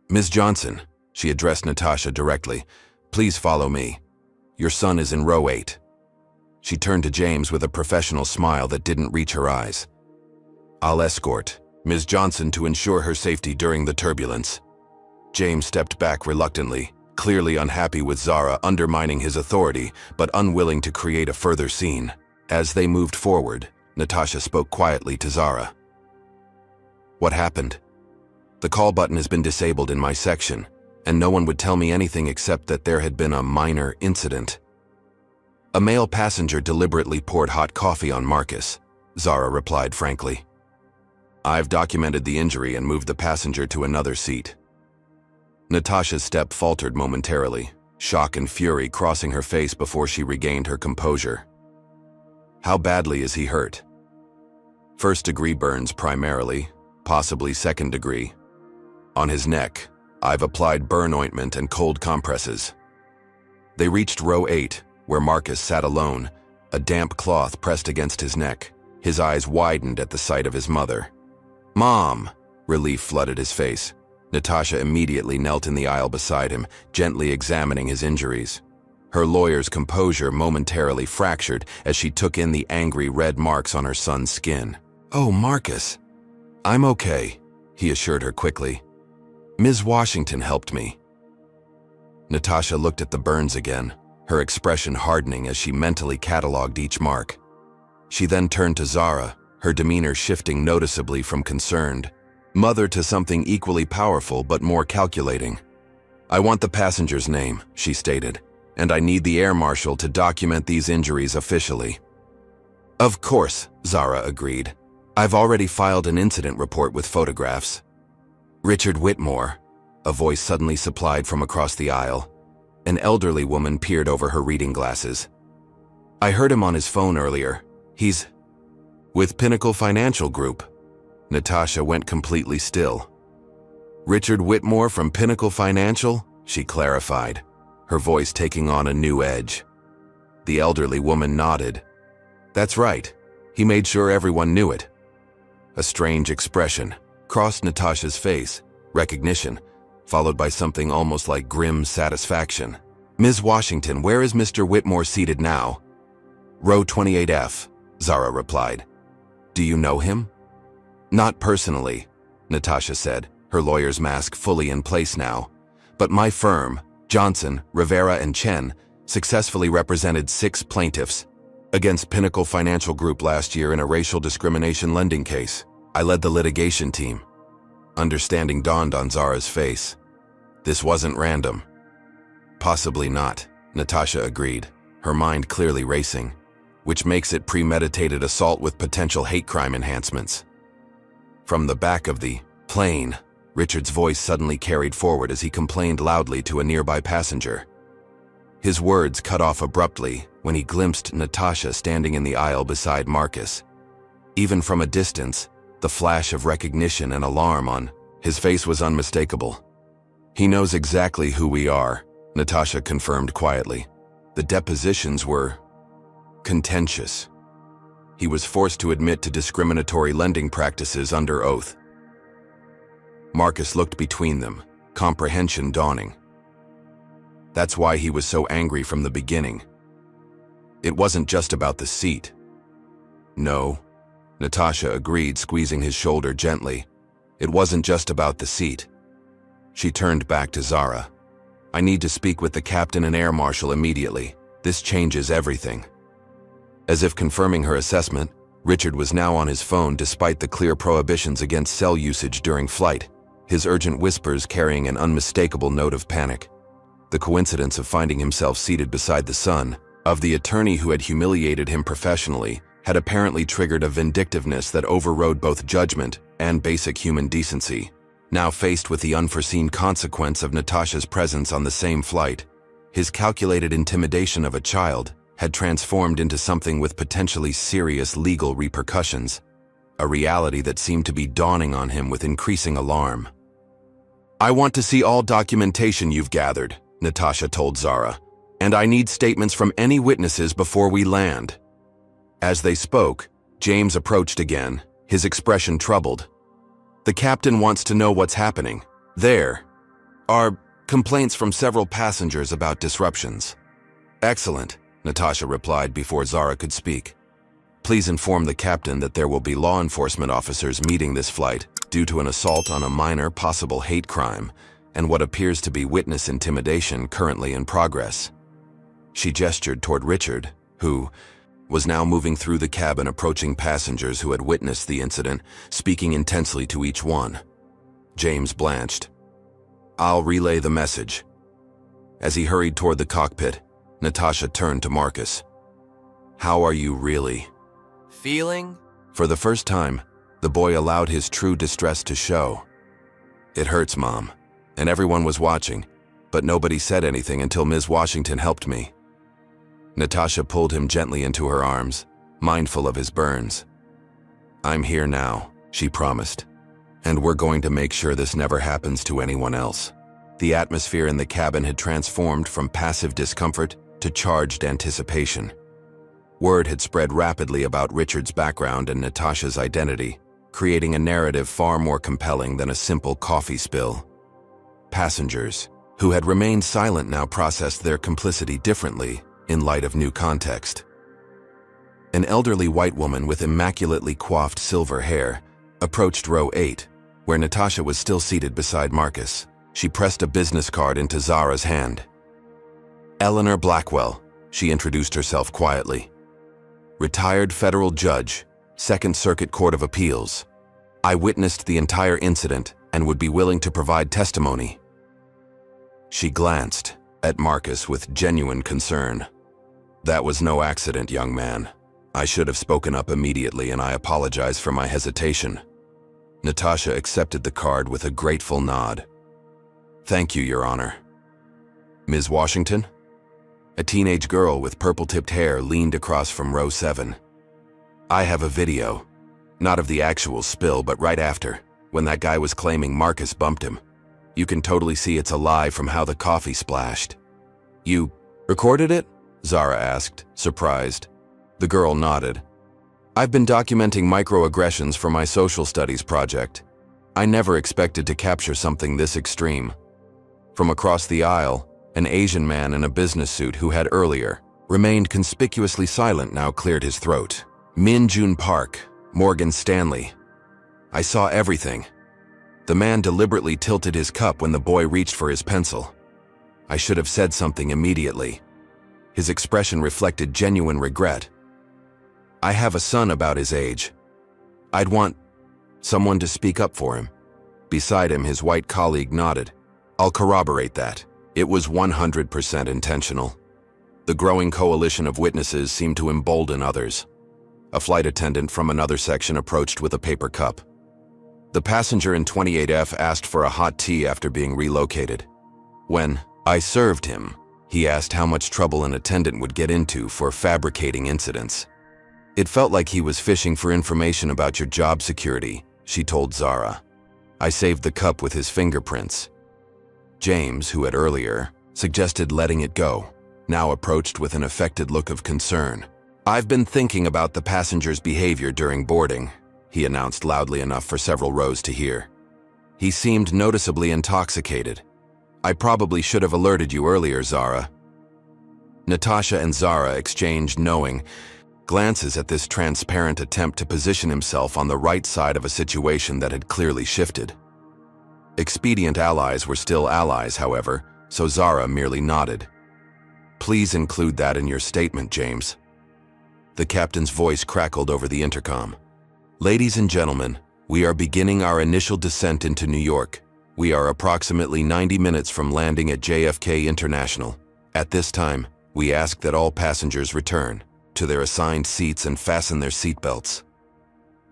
"Ms. Johnson," she addressed Natasha directly, "please follow me. Your son is in row 8. She turned to James with a professional smile that didn't reach her eyes. "I'll escort Ms. Johnson to ensure her safety during the turbulence." James stepped back reluctantly, clearly unhappy with Zara undermining his authority, but unwilling to create a further scene. As they moved forward, Natasha spoke quietly to Zara. "What happened? The call button has been disabled in my section, and no one would tell me anything except that there had been a minor incident." "A male passenger deliberately poured hot coffee on Marcus," Zara replied frankly. "I've documented the injury and moved the passenger to another seat." Natasha's step faltered momentarily, shock and fury crossing her face before she regained her composure. "How badly is he hurt?" "First-degree burns primarily, possibly second-degree. On his neck, I've applied burn ointment and cold compresses." They reached row 8, where Marcus sat alone, a damp cloth pressed against his neck. His eyes widened at the sight of his mother. "Mom!" Relief flooded his face. Natasha immediately knelt in the aisle beside him, gently examining his injuries. Her lawyer's composure momentarily fractured as she took in the angry red marks on her son's skin. "Oh, Marcus." "I'm okay," he assured her quickly. "Ms. Washington helped me." Natasha looked at the burns again, her expression hardening as she mentally cataloged each mark. She then turned to Zara, her demeanor shifting noticeably from concerned mother to something equally powerful but more calculating. "I want the passenger's name," she stated, "and I need the air marshal to document these injuries officially." "Of course," Zara agreed. "I've already filed an incident report with photographs." "Richard Whitmore," a voice suddenly supplied from across the aisle. An elderly woman peered over her reading glasses. "I heard him on his phone earlier. He's with Pinnacle Financial Group." Natasha went completely still. "Richard Whitmore from Pinnacle Financial?" she clarified, her voice taking on a new edge. The elderly woman nodded. "That's right. He made sure everyone knew it." A strange expression crossed Natasha's face, recognition, followed by something almost like grim satisfaction. "Ms. Washington, where is Mr. Whitmore seated now?" "Row 28F, Zara replied. "Do you know him?" "Not personally," Natasha said, her lawyer's mask fully in place now. "But my firm, Johnson, Rivera and Chen, successfully represented 6 plaintiffs against Pinnacle Financial Group last year in a racial discrimination lending case. I led the litigation team." Understanding dawned on Zara's face. This wasn't random. "Possibly not," Natasha agreed, her mind clearly racing, "which makes it premeditated assault with potential hate crime enhancements." From the back of the plane, Richard's voice suddenly carried forward as he complained loudly to a nearby passenger. His words cut off abruptly when he glimpsed Natasha standing in the aisle beside Marcus. Even from a distance, the flash of recognition and alarm on his face was unmistakable. "He knows exactly who we are," Natasha confirmed quietly. The depositions were contentious. He was forced to admit to discriminatory lending practices under oath. Marcus looked between them, comprehension dawning. That's why he was so angry from the beginning. It wasn't just about the seat. "No," Natasha agreed, squeezing his shoulder gently. "It wasn't just about the seat." She turned back to Zara. "I need to speak with the captain and air marshal immediately. This changes everything." As if confirming her assessment, Richard was now on his phone despite the clear prohibitions against cell usage during flight, his urgent whispers carrying an unmistakable note of panic. The coincidence of finding himself seated beside the son of the attorney who had humiliated him professionally had apparently triggered a vindictiveness that overrode both judgment and basic human decency. Now faced with the unforeseen consequence of Natasha's presence on the same flight, his calculated intimidation of a child had transformed into something with potentially serious legal repercussions, a reality that seemed to be dawning on him with increasing alarm. "I want to see all documentation you've gathered," Natasha told Zara, "and I need statements from any witnesses before we land." As they spoke, James approached again, his expression troubled. "The captain wants to know what's happening. There are complaints from several passengers about disruptions." "Excellent," Natasha replied before Zara could speak. Please inform the captain that there will be law enforcement officers meeting this flight due to an assault on a minor possible hate crime and what appears to be witness intimidation currently in progress. She gestured toward Richard, who was now moving through the cabin approaching passengers who had witnessed the incident, speaking intensely to each one. James blanched. I'll relay the message. As he hurried toward the cockpit, Natasha turned to Marcus. How are you really feeling? For the first time, the boy allowed his true distress to show. It hurts, Mom, and everyone was watching, but nobody said anything until Ms. Washington helped me. Natasha pulled him gently into her arms, mindful of his burns. I'm here now, she promised, and we're going to make sure this never happens to anyone else. The atmosphere in the cabin had transformed from passive discomfort to charged anticipation. Word had spread rapidly about Richard's background and Natasha's identity, creating a narrative far more compelling than a simple coffee spill. Passengers, who had remained silent, now processed their complicity differently in light of new context. An elderly white woman with immaculately coiffed silver hair approached row 8, where Natasha was still seated beside Marcus. She pressed a business card into Zara's hand. Eleanor Blackwell, she introduced herself quietly. Retired federal judge, Second Circuit Court of Appeals. I witnessed the entire incident and would be willing to provide testimony. She glanced at Marcus with genuine concern. That was no accident, young man. I should have spoken up immediately, and I apologize for my hesitation. Natasha accepted the card with a grateful nod. Thank you, Your Honor. Ms. Washington? A teenage girl with purple-tipped hair leaned across from row 7. I have a video. Not of the actual spill, but right after, when that guy was claiming Marcus bumped him. You can totally see it's a lie from how the coffee splashed. You recorded it? Zara asked, surprised. The girl nodded. I've been documenting microaggressions for my social studies project. I never expected to capture something this extreme. From across the aisle, an Asian man in a business suit who had earlier remained conspicuously silent now cleared his throat. Min Jun Park, Morgan Stanley. I saw everything. The man deliberately tilted his cup when the boy reached for his pencil. I should have said something immediately. His expression reflected genuine regret. I have a son about his age. I'd want someone to speak up for him. Beside him, his white colleague nodded. I'll corroborate that. It was 100% intentional. The growing coalition of witnesses seemed to embolden others. A flight attendant from another section approached with a paper cup. The passenger in 28F asked for a hot tea after being relocated. When I served him, he asked how much trouble an attendant would get into for fabricating incidents. It felt like he was fishing for information about your job security, she told Zara. I saved the cup with his fingerprints. James, who had earlier suggested letting it go, now approached with an affected look of concern. I've been thinking about the passenger's behavior during boarding, he announced loudly enough for several rows to hear. He seemed noticeably intoxicated. I probably should have alerted you earlier, Zara. Natasha and Zara exchanged knowing glances at this transparent attempt to position himself on the right side of a situation that had clearly shifted. Expedient allies were still allies, however, so Zara merely nodded. Please include that in your statement, James. The captain's voice crackled over the intercom. Ladies and gentlemen, we are beginning our initial descent into New York. We are approximately 90 minutes from landing at JFK International. At this time, we ask that all passengers return to their assigned seats and fasten their seatbelts.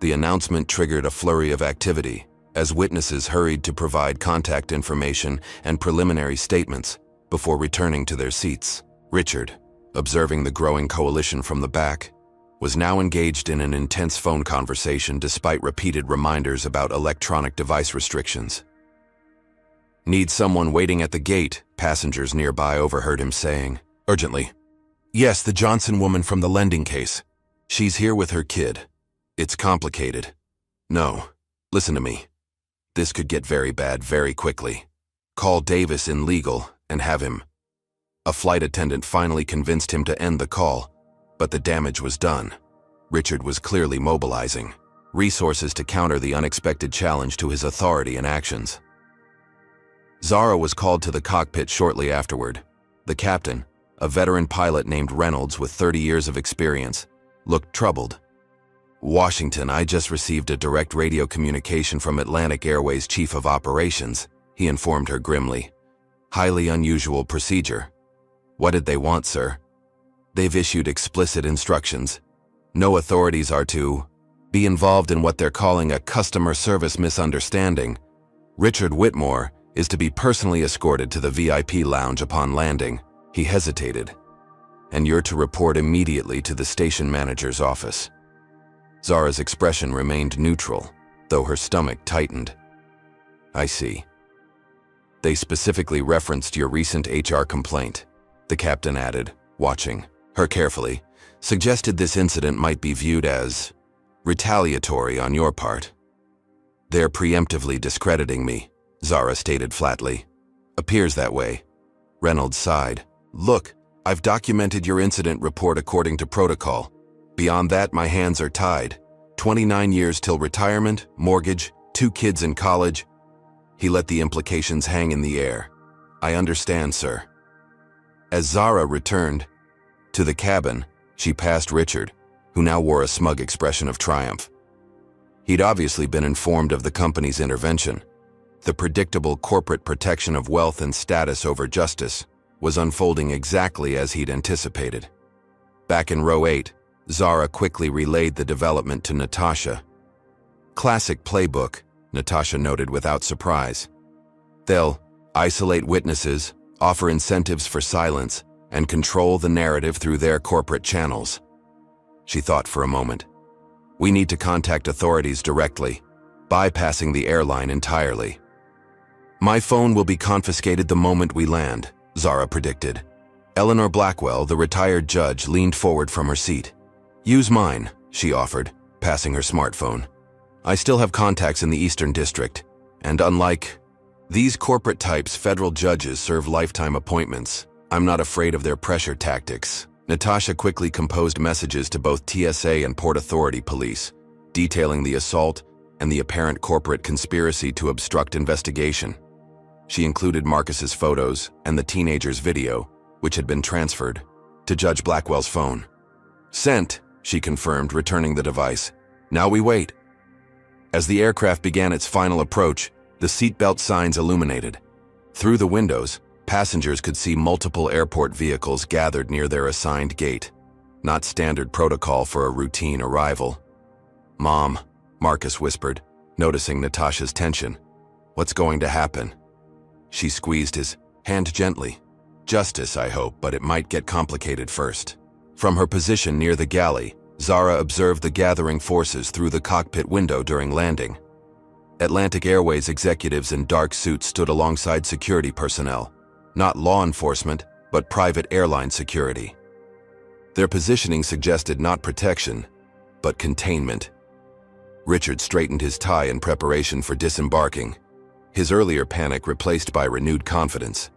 The announcement triggered a flurry of activity as witnesses hurried to provide contact information and preliminary statements before returning to their seats. Richard, observing the growing coalition from the back, was now engaged in an intense phone conversation despite repeated reminders about electronic device restrictions. Need someone waiting at the gate, passengers nearby overheard him saying, urgently. Yes, the Johnson woman from the lending case. She's here with her kid. It's complicated. No, listen to me. This could get very bad very quickly. Call Davis in legal and have him. A flight attendant finally convinced him to end the call, but the damage was done. Richard was clearly mobilizing resources to counter the unexpected challenge to his authority and actions. Zara was called to the cockpit shortly afterward. The captain, a veteran pilot named Reynolds with 30 years of experience, looked troubled. "Washington, I just received a direct radio communication from Atlantic Airways' Chief of Operations," he informed her grimly. "Highly unusual procedure." "What did they want, sir?" "They've issued explicit instructions. No authorities are to be involved in what they're calling a customer service misunderstanding. Richard Whitmore is to be personally escorted to the VIP lounge upon landing." He hesitated. "And you're to report immediately to the station manager's office." Zara's expression remained neutral, though her stomach tightened. "I see. They specifically referenced your recent HR complaint," the captain added, watching her carefully. "Suggested this incident might be viewed as retaliatory on your part." "They're preemptively discrediting me," Zara stated flatly. "Appears that way." Reynolds sighed. "Look, I've documented your incident report according to protocol. Beyond that, my hands are tied. 29 years till retirement, mortgage, 2 kids in college." He let the implications hang in the air. "I understand, sir." As Zara returned to the cabin, she passed Richard, who now wore a smug expression of triumph. He'd obviously been informed of the company's intervention. The predictable corporate protection of wealth and status over justice was unfolding exactly as he'd anticipated. Back in row 8, Zara quickly relayed the development to Natasha. "Classic playbook," Natasha noted without surprise. "They'll isolate witnesses, offer incentives for silence, and control the narrative through their corporate channels." She thought for a moment. "We need to contact authorities directly, bypassing the airline entirely." "My phone will be confiscated the moment we land," Zara predicted. Eleanor Blackwell, the retired judge, leaned forward from her seat. "Use mine," she offered, passing her smartphone. "I still have contacts in the Eastern District, and unlike these corporate types, federal judges serve lifetime appointments. I'm not afraid of their pressure tactics." Natasha quickly composed messages to both TSA and Port Authority police, detailing the assault and the apparent corporate conspiracy to obstruct investigation. She included Marcus's photos and the teenager's video, which had been transferred to Judge Blackwell's phone. "Sent," she confirmed, returning the device. "Now we wait." As the aircraft began its final approach, the seatbelt signs illuminated. Through the windows, passengers could see multiple airport vehicles gathered near their assigned gate. Not standard protocol for a routine arrival. "Mom," Marcus whispered, noticing Natasha's tension. "What's going to happen?" She squeezed his hand gently. "Justice, I hope, but it might get complicated first." From her position near the galley, Zara observed the gathering forces through the cockpit window during landing. Atlantic Airways executives in dark suits stood alongside security personnel. Not law enforcement, but private airline security. Their positioning suggested not protection, but containment. Richard straightened his tie in preparation for disembarking, his earlier panic replaced by renewed confidence.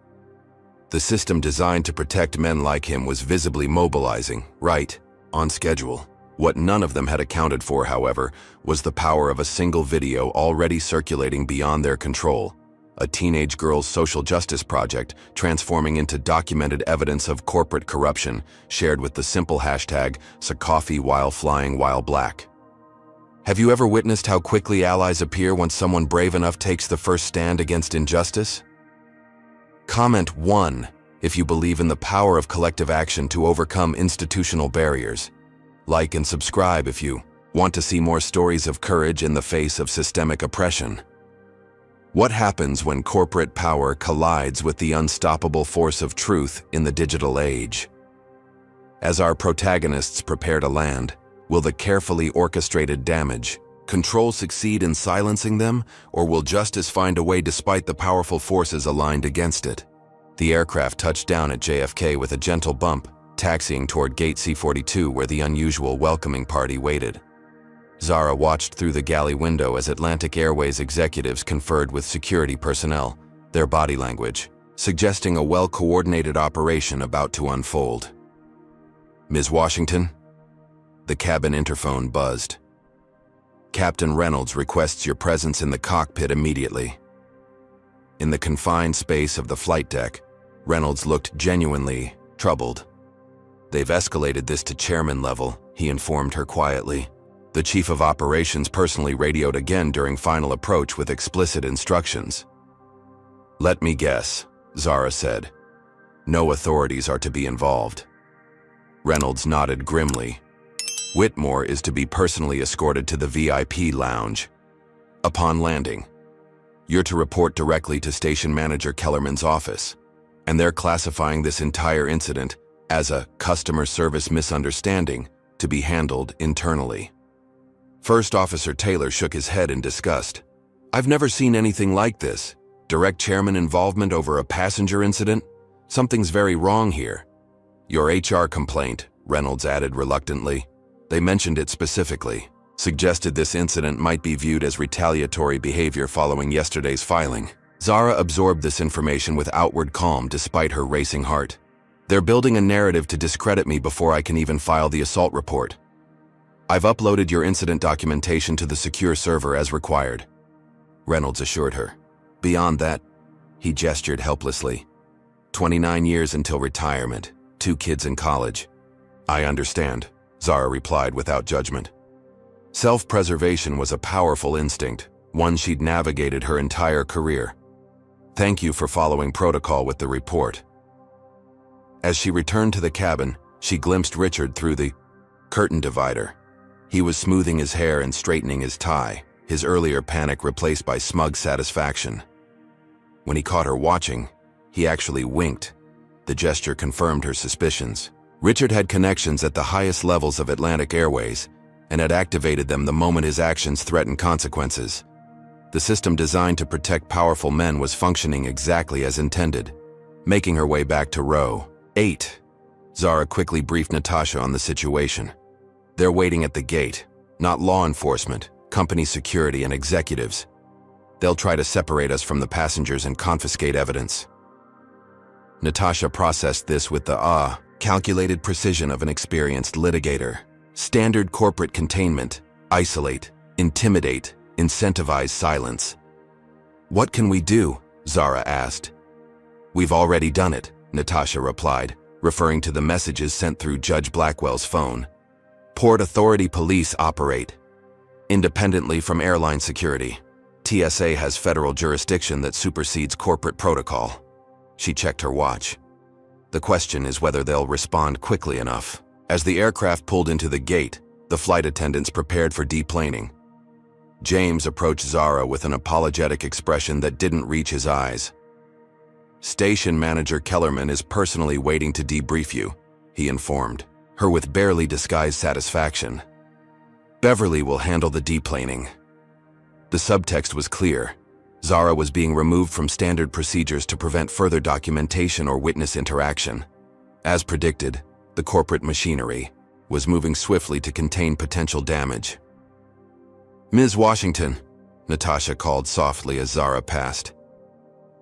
The system designed to protect men like him was visibly mobilizing, right, on schedule. What none of them had accounted for, however, was the power of a single video already circulating beyond their control. A teenage girl's social justice project transforming into documented evidence of corporate corruption, shared with the simple hashtag #SaCoffee while flying while black. Have you ever witnessed how quickly allies appear when someone brave enough takes the first stand against injustice? Comment 1 if you believe in the power of collective action to overcome institutional barriers. Like and subscribe if you want to see more stories of courage in the face of systemic oppression. What happens when corporate power collides with the unstoppable force of truth in the digital age? As our protagonists prepare to land, will the carefully orchestrated damage control succeed in silencing them, or will justice find a way despite the powerful forces aligned against it? The aircraft touched down at JFK with a gentle bump, taxiing toward Gate C-42 where the unusual welcoming party waited. Zara watched through the galley window as Atlantic Airways executives conferred with security personnel, their body language suggesting a well-coordinated operation about to unfold. "Ms. Washington?" The cabin interphone buzzed. "Captain Reynolds requests your presence in the cockpit immediately." In the confined space of the flight deck, Reynolds looked genuinely troubled. "They've escalated this to chairman level," he informed her quietly. The chief of operations personally radioed again during final approach with explicit instructions. "Let me guess," Zara said. "No authorities are to be involved." Reynolds nodded grimly. "Whitmore is to be personally escorted to the VIP lounge. Upon landing, you're to report directly to Station Manager Kellerman's office, and they're classifying this entire incident as a customer service misunderstanding to be handled internally." First Officer Taylor shook his head in disgust. "I've never seen anything like this. Direct chairman involvement over a passenger incident? Something's very wrong here." "Your HR complaint," Reynolds added reluctantly. "They mentioned it specifically. Suggested this incident might be viewed as retaliatory behavior following yesterday's filing." Zara absorbed this information with outward calm despite her racing heart. "They're building a narrative to discredit me before I can even file the assault report. I've uploaded your incident documentation to the secure server as required," Reynolds assured her. "Beyond that," he gestured helplessly. 29 years until retirement, 2 kids in college." "I understand," Zara replied without judgment. Self-preservation was a powerful instinct, one she'd navigated her entire career. "Thank you for following protocol with the report." As she returned to the cabin, she glimpsed Richard through the curtain divider. He was smoothing his hair and straightening his tie, his earlier panic replaced by smug satisfaction. When he caught her watching, he actually winked. The gesture confirmed her suspicions. Richard had connections at the highest levels of Atlantic Airways and had activated them the moment his actions threatened consequences. The system designed to protect powerful men was functioning exactly as intended. Making her way back to row 8, Zara quickly briefed Natasha on the situation. "They're waiting at the gate, not law enforcement, company security and executives. They'll try to separate us from the passengers and confiscate evidence." Natasha processed this with the calculated precision of an experienced litigator. Standard corporate containment: isolate, intimidate, incentivize silence. "What can we do?" Zara asked. "We've already done it," Natasha replied, referring to the messages sent through Judge Blackwell's phone. "Port Authority police operate independently from airline security. TSA has federal jurisdiction that supersedes corporate protocol." She checked her watch. "The question is whether they'll respond quickly enough." As the aircraft pulled into the gate, the flight attendants prepared for deplaning. James approached Zara with an apologetic expression that didn't reach his eyes. "Station Manager Kellerman is personally waiting to debrief you," he informed her with barely disguised satisfaction. "Beverly will handle the deplaning." The subtext was clear. Zara was being removed from standard procedures to prevent further documentation or witness interaction. As predicted, the corporate machinery was moving swiftly to contain potential damage. "Ms. Washington," Natasha called softly as Zara passed.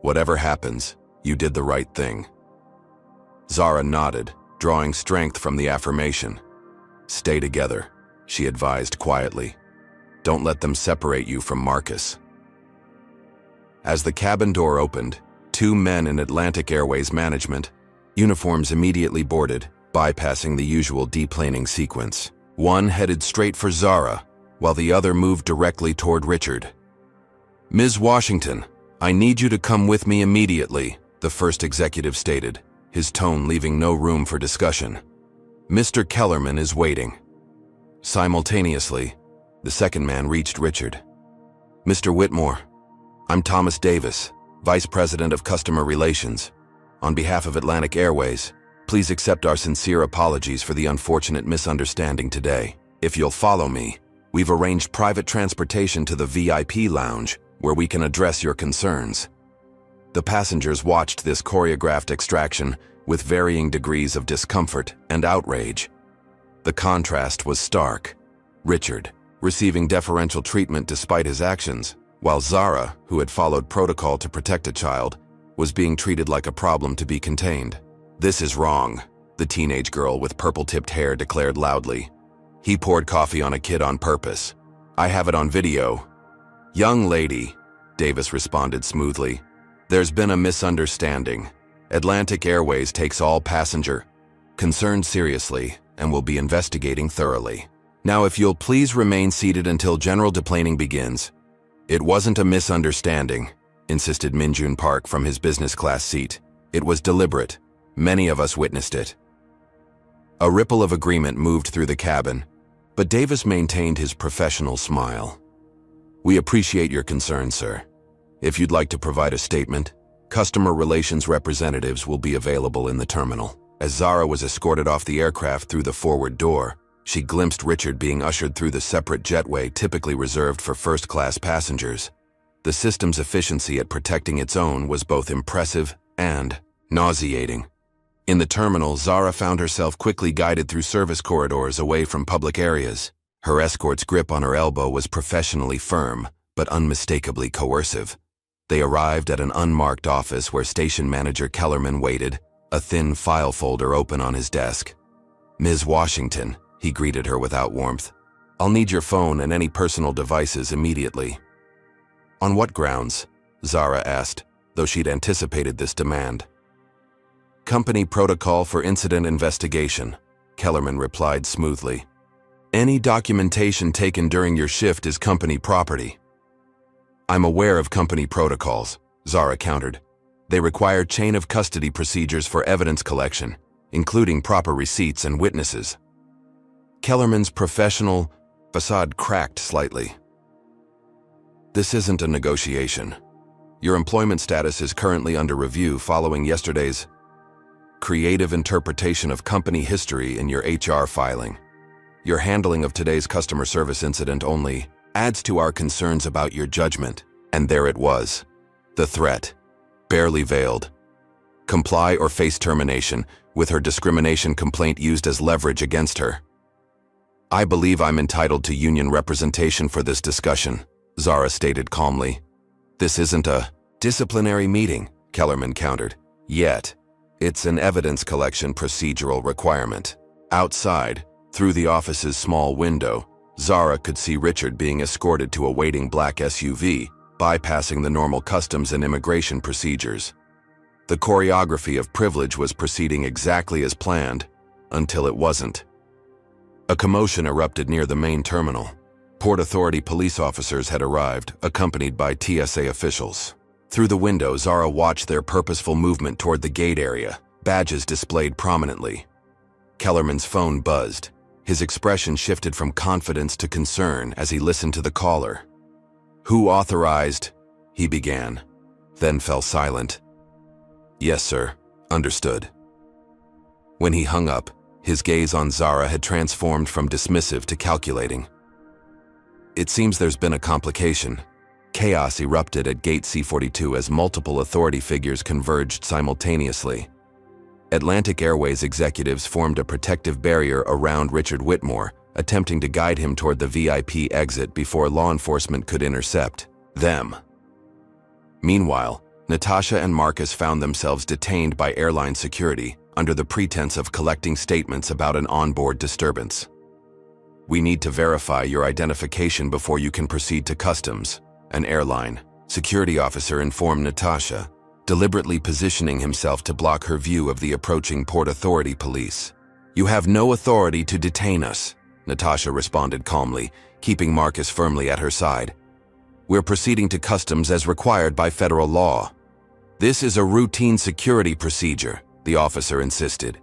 "Whatever happens, you did the right thing." Zara nodded, drawing strength from the affirmation. "Stay together," she advised quietly. "Don't let them separate you from Marcus." As the cabin door opened, 2 men in Atlantic Airways management, uniforms immediately boarded, bypassing the usual deplaning sequence. One headed straight for Zara, while the other moved directly toward Richard. "Ms. Washington, I need you to come with me immediately," the first executive stated, his tone leaving no room for discussion. "Mr. Kellerman is waiting." Simultaneously, the second man reached Richard. "Mr. Whitmore, I'm Thomas Davis, Vice President of Customer Relations. On behalf of Atlantic Airways, please accept our sincere apologies for the unfortunate misunderstanding today. If you'll follow me, we've arranged private transportation to the VIP lounge where we can address your concerns." The passengers watched this choreographed extraction with varying degrees of discomfort and outrage. The contrast was stark. Richard, receiving deferential treatment despite his actions, while Zara, who had followed protocol to protect a child, was being treated like a problem to be contained. "This is wrong," the teenage girl with purple-tipped hair declared loudly. "He poured coffee on a kid on purpose. I have it on video." "Young lady," Davis responded smoothly, "there's been a misunderstanding. Atlantic Airways takes all passenger concerns seriously and will be investigating thoroughly. Now if you'll please remain seated until general deplaning begins." "It wasn't a misunderstanding," insisted Minjun Park from his business class seat. "It was deliberate. Many of us witnessed it." A ripple of agreement moved through the cabin, but Davis maintained his professional smile. "We appreciate your concern, sir. If you'd like to provide a statement, customer relations representatives will be available in the terminal." As Zara was escorted off the aircraft through the forward door, she glimpsed Richard being ushered through the separate jetway typically reserved for first-class passengers. The system's efficiency at protecting its own was both impressive and nauseating. In the terminal, Zara found herself quickly guided through service corridors away from public areas. Her escort's grip on her elbow was professionally firm, but unmistakably coercive. They arrived at an unmarked office where station manager Kellerman waited, a thin file folder open on his desk. "Ms. Washington," he greeted her without warmth. "I'll need your phone and any personal devices immediately." "On what grounds?" Zara asked, though she'd anticipated this demand. "Company protocol for incident investigation," Kellerman replied smoothly. "Any documentation taken during your shift is company property." "I'm aware of company protocols," Zara countered. "They require chain of custody procedures for evidence collection, including proper receipts and witnesses." Kellerman's professional facade cracked slightly. "This isn't a negotiation. Your employment status is currently under review following yesterday's creative interpretation of company history in your HR filing. Your handling of today's customer service incident only adds to our concerns about your judgment." And there it was. The threat, barely veiled. Comply or face termination, with her discrimination complaint used as leverage against her. "I believe I'm entitled to union representation for this discussion," Zara stated calmly. "This isn't a disciplinary meeting," Kellerman countered. "Yet, it's an evidence collection procedural requirement." Outside, through the office's small window, Zara could see Richard being escorted to a waiting black SUV, bypassing the normal customs and immigration procedures. The choreography of privilege was proceeding exactly as planned, until it wasn't. A commotion erupted near the main terminal. Port Authority police officers had arrived, accompanied by TSA officials. Through the window, Zara watched their purposeful movement toward the gate area, badges displayed prominently. Kellerman's phone buzzed. His expression shifted from confidence to concern as he listened to the caller. "Who authorized?" he began, then fell silent. "Yes, sir. Understood." When he hung up, his gaze on Zara had transformed from dismissive to calculating. "It seems there's been a complication." Chaos erupted at Gate C-42 as multiple authority figures converged simultaneously. Atlantic Airways executives formed a protective barrier around Richard Whitmore, attempting to guide him toward the VIP exit before law enforcement could intercept them. Meanwhile, Natasha and Marcus found themselves detained by airline security under the pretense of collecting statements about an onboard disturbance. "We need to verify your identification before you can proceed to customs," an airline security officer informed Natasha, deliberately positioning himself to block her view of the approaching Port Authority police. "You have no authority to detain us," Natasha responded calmly, keeping Marcus firmly at her side. "We're proceeding to customs as required by federal law." "This is a routine security procedure," the officer insisted.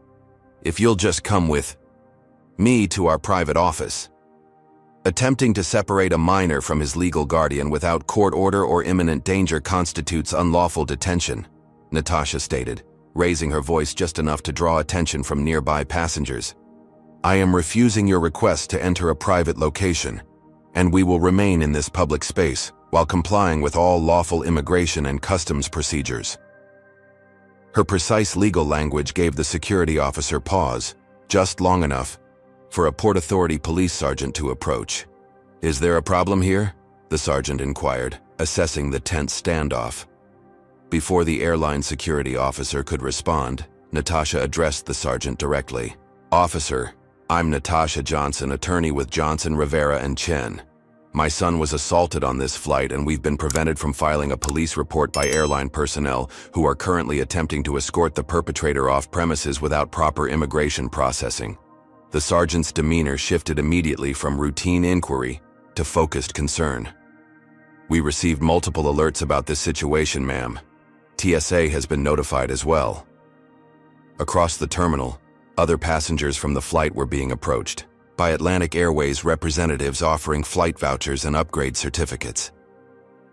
"If you'll just come with me to our private office." Attempting to separate a minor from his legal guardian without court order or imminent danger constitutes unlawful detention, Natasha stated, raising her voice just enough to draw attention from nearby passengers. "I am refusing your request to enter a private location, and we will remain in this public space while complying with all lawful immigration and customs procedures." Her precise legal language gave the security officer pause, just long enough for a Port Authority police sergeant to approach. "Is there a problem here?" the sergeant inquired, assessing the tense standoff. Before the airline security officer could respond, Natasha addressed the sergeant directly. "Officer, I'm Natasha Johnson, attorney with Johnson, Rivera and Chen. My son was assaulted on this flight and we've been prevented from filing a police report by airline personnel who are currently attempting to escort the perpetrator off premises without proper immigration processing." The sergeant's demeanor shifted immediately from routine inquiry to focused concern. "We received multiple alerts about this situation, ma'am. TSA has been notified as well." Across the terminal, other passengers from the flight were being approached by Atlantic Airways representatives offering flight vouchers and upgrade certificates.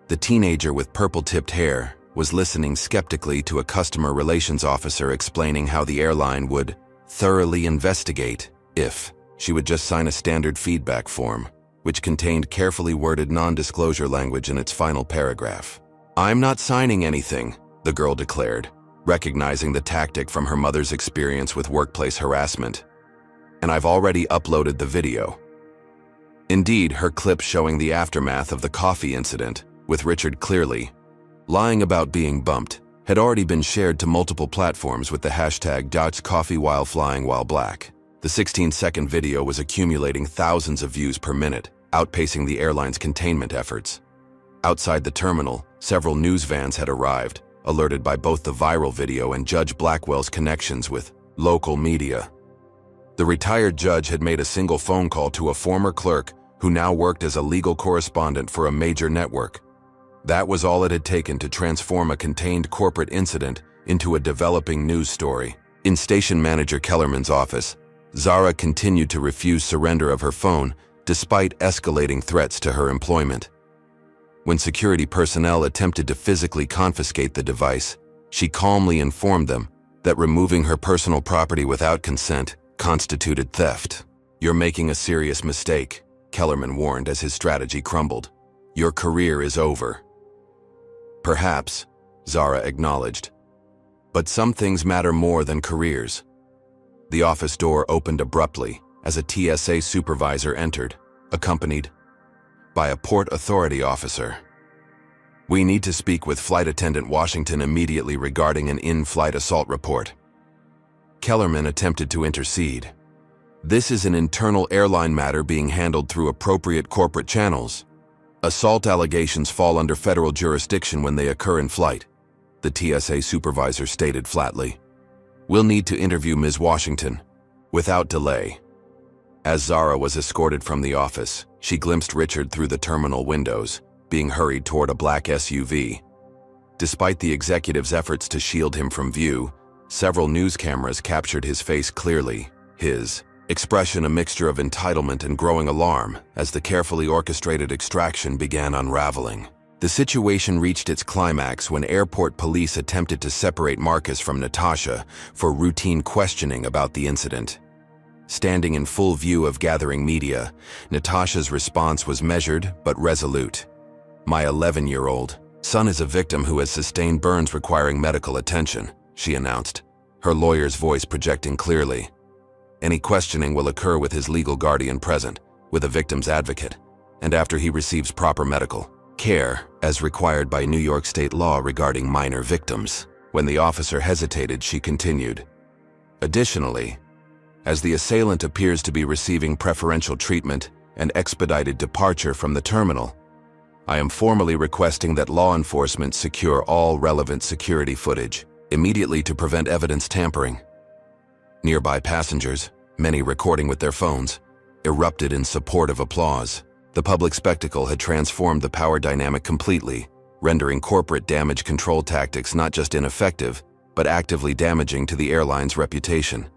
The teenager with purple-tipped hair was listening skeptically to a customer relations officer explaining how the airline would thoroughly investigate if she would just sign a standard feedback form, which contained carefully worded non-disclosure language in its final paragraph. "I'm not signing anything," the girl declared, recognizing the tactic from her mother's experience with workplace harassment. "And I've already uploaded the video." Indeed, her clip showing the aftermath of the coffee incident, with Richard clearly lying about being bumped, had already been shared to multiple platforms with the hashtag #CoffeeWhileFlyingWhileBlack. The 16-second video was accumulating thousands of views per minute, outpacing the airline's containment efforts. Outside the terminal, several news vans had arrived, alerted by both the viral video and Judge Blackwell's connections with local media. The retired judge had made a single phone call to a former clerk who now worked as a legal correspondent for a major network. That was all it had taken to transform a contained corporate incident into a developing news story. In station manager Kellerman's office, Zara continued to refuse surrender of her phone despite escalating threats to her employment. When security personnel attempted to physically confiscate the device, she calmly informed them that removing her personal property without consent constituted theft. "You're making a serious mistake," Kellerman warned as his strategy crumbled. "Your career is over." "Perhaps," Zara acknowledged. "But some things matter more than careers." The office door opened abruptly as a TSA supervisor entered, accompanied by a Port Authority officer. "We need to speak with Flight Attendant Washington immediately regarding an in-flight assault report." Kellerman attempted to intercede. "This is an internal airline matter being handled through appropriate corporate channels. Assault allegations fall under federal jurisdiction when they occur in flight," the TSA supervisor stated flatly. "We'll need to interview Ms. Washington without delay." As Zara was escorted from the office, she glimpsed Richard through the terminal windows, being hurried toward a black SUV. Despite the executive's efforts to shield him from view, several news cameras captured his face clearly, his expression a mixture of entitlement and growing alarm as the carefully orchestrated extraction began unraveling. The situation reached its climax when airport police attempted to separate Marcus from Natasha for routine questioning about the incident. Standing in full view of gathering media, Natasha's response was measured but resolute. "My 11-year-old son is a victim who has sustained burns requiring medical attention," she announced, her lawyer's voice projecting clearly. "Any questioning will occur with his legal guardian present, with a victim's advocate, and after he receives proper medical care, as required by New York state law regarding minor victims." When the officer hesitated, she continued, "Additionally, as the assailant appears to be receiving preferential treatment and expedited departure from the terminal, I am formally requesting that law enforcement secure all relevant security footage immediately to prevent evidence tampering." Nearby passengers, many recording with their phones, erupted in support of applause. The public spectacle had transformed the power dynamic completely, rendering corporate damage control tactics not just ineffective, but actively damaging to the airline's reputation.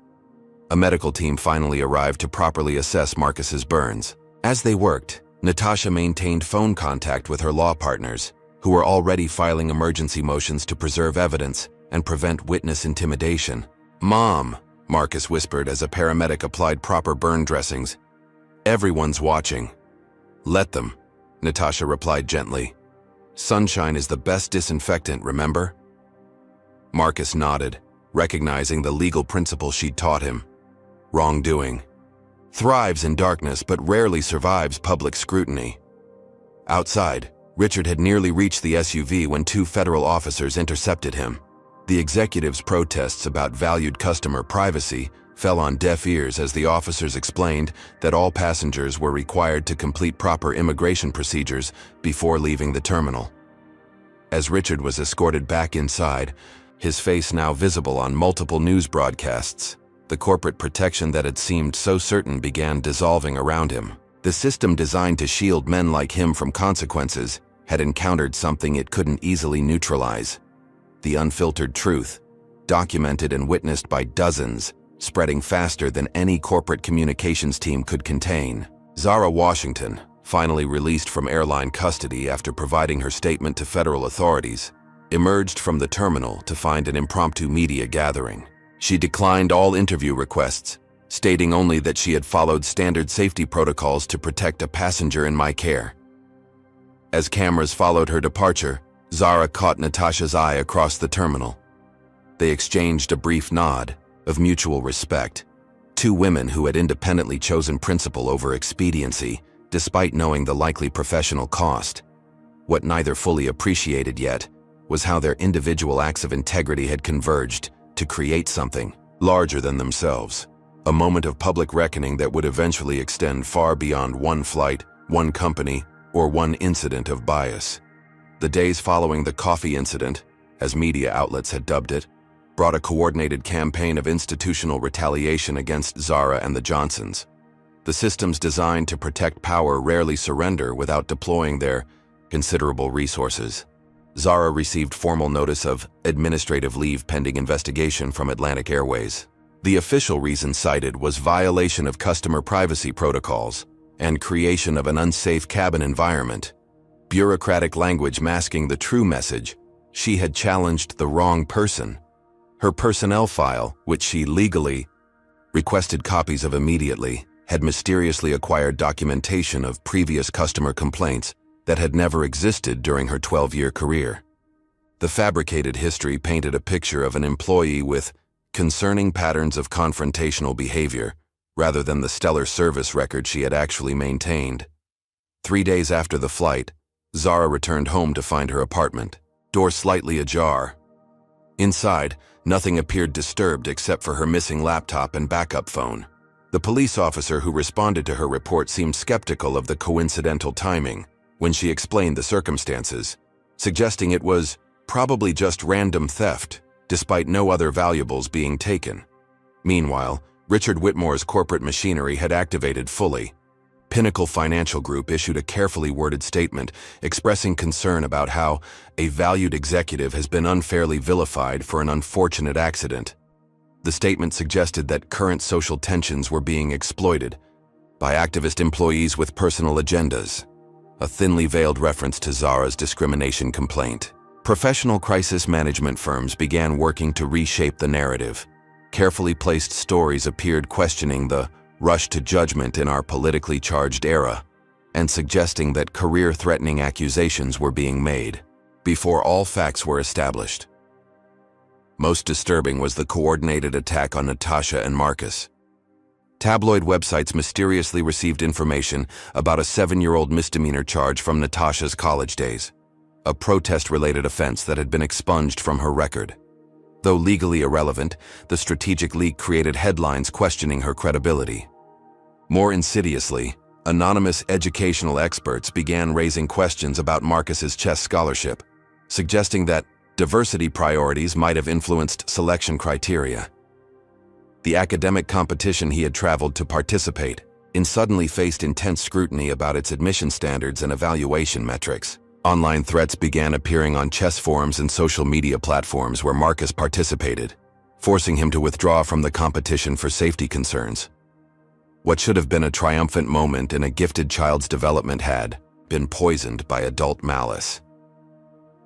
A medical team finally arrived to properly assess Marcus's burns. As they worked, Natasha maintained phone contact with her law partners, who were already filing emergency motions to preserve evidence and prevent witness intimidation. "Mom," Marcus whispered as a paramedic applied proper burn dressings. "Everyone's watching." "Let them," Natasha replied gently. "Sunshine is the best disinfectant, remember?" Marcus nodded, recognizing the legal principle she'd taught him. Wrongdoing thrives in darkness but rarely survives public scrutiny. Outside, Richard had nearly reached the SUV when two federal officers intercepted him. The executive's protests about valued customer privacy fell on deaf ears as the officers explained that all passengers were required to complete proper immigration procedures before leaving the terminal. As Richard was escorted back inside, his face now visible on multiple news broadcasts, the corporate protection that had seemed so certain began dissolving around him. The system designed to shield men like him from consequences had encountered something it couldn't easily neutralize. The unfiltered truth, documented and witnessed by dozens, spreading faster than any corporate communications team could contain. Zara Washington, finally released from airline custody after providing her statement to federal authorities, emerged from the terminal to find an impromptu media gathering. She declined all interview requests, stating only that she had followed standard safety protocols to protect a passenger in my care. As cameras followed her departure, Zara caught Natasha's eye across the terminal. They exchanged a brief nod of mutual respect. Two women who had independently chosen principle over expediency, despite knowing the likely professional cost. What neither fully appreciated yet was how their individual acts of integrity had converged to create something larger than themselves. A moment of public reckoning that would eventually extend far beyond one flight, one company, or one incident of bias. The days following the coffee incident, as media outlets had dubbed it, brought a coordinated campaign of institutional retaliation against Zara and the Johnsons. The systems designed to protect power rarely surrender without deploying their considerable resources. Zara received formal notice of administrative leave pending investigation from Atlantic Airways. The official reason cited was violation of customer privacy protocols and creation of an unsafe cabin environment. Bureaucratic language masking the true message: she had challenged the wrong person. Her personnel file, which she legally requested copies of immediately, had mysteriously acquired documentation of previous customer complaints that had never existed during her 12-year career. The fabricated history painted a picture of an employee with concerning patterns of confrontational behavior, rather than the stellar service record she had actually maintained. 3 days after the flight, Zara returned home to find her apartment, door slightly ajar. Inside, nothing appeared disturbed except for her missing laptop and backup phone. The police officer who responded to her report seemed skeptical of the coincidental timing when she explained the circumstances, suggesting it was probably just random theft, despite no other valuables being taken. Meanwhile, Richard Whitmore's corporate machinery had activated fully. Pinnacle Financial Group issued a carefully worded statement expressing concern about how a valued executive has been unfairly vilified for an unfortunate accident. The statement suggested that current social tensions were being exploited by activist employees with personal agendas, a thinly veiled reference to Zara's discrimination complaint. Professional crisis management firms began working to reshape the narrative. Carefully placed stories appeared questioning the rush to judgment in our politically charged era and suggesting that career-threatening accusations were being made before all facts were established. Most disturbing was the coordinated attack on Natasha and Marcus. Tabloid websites mysteriously received information about a 7-year-old misdemeanor charge from Natasha's college days, a protest-related offense that had been expunged from her record. Though legally irrelevant, the strategic leak created headlines questioning her credibility. More insidiously, anonymous educational experts began raising questions about Marcus's chess scholarship, suggesting that diversity priorities might have influenced selection criteria. The academic competition he had traveled to participate in suddenly faced intense scrutiny about its admission standards and evaluation metrics. Online threats began appearing on chess forums and social media platforms where Marcus participated, forcing him to withdraw from the competition for safety concerns. What should have been a triumphant moment in a gifted child's development had been poisoned by adult malice.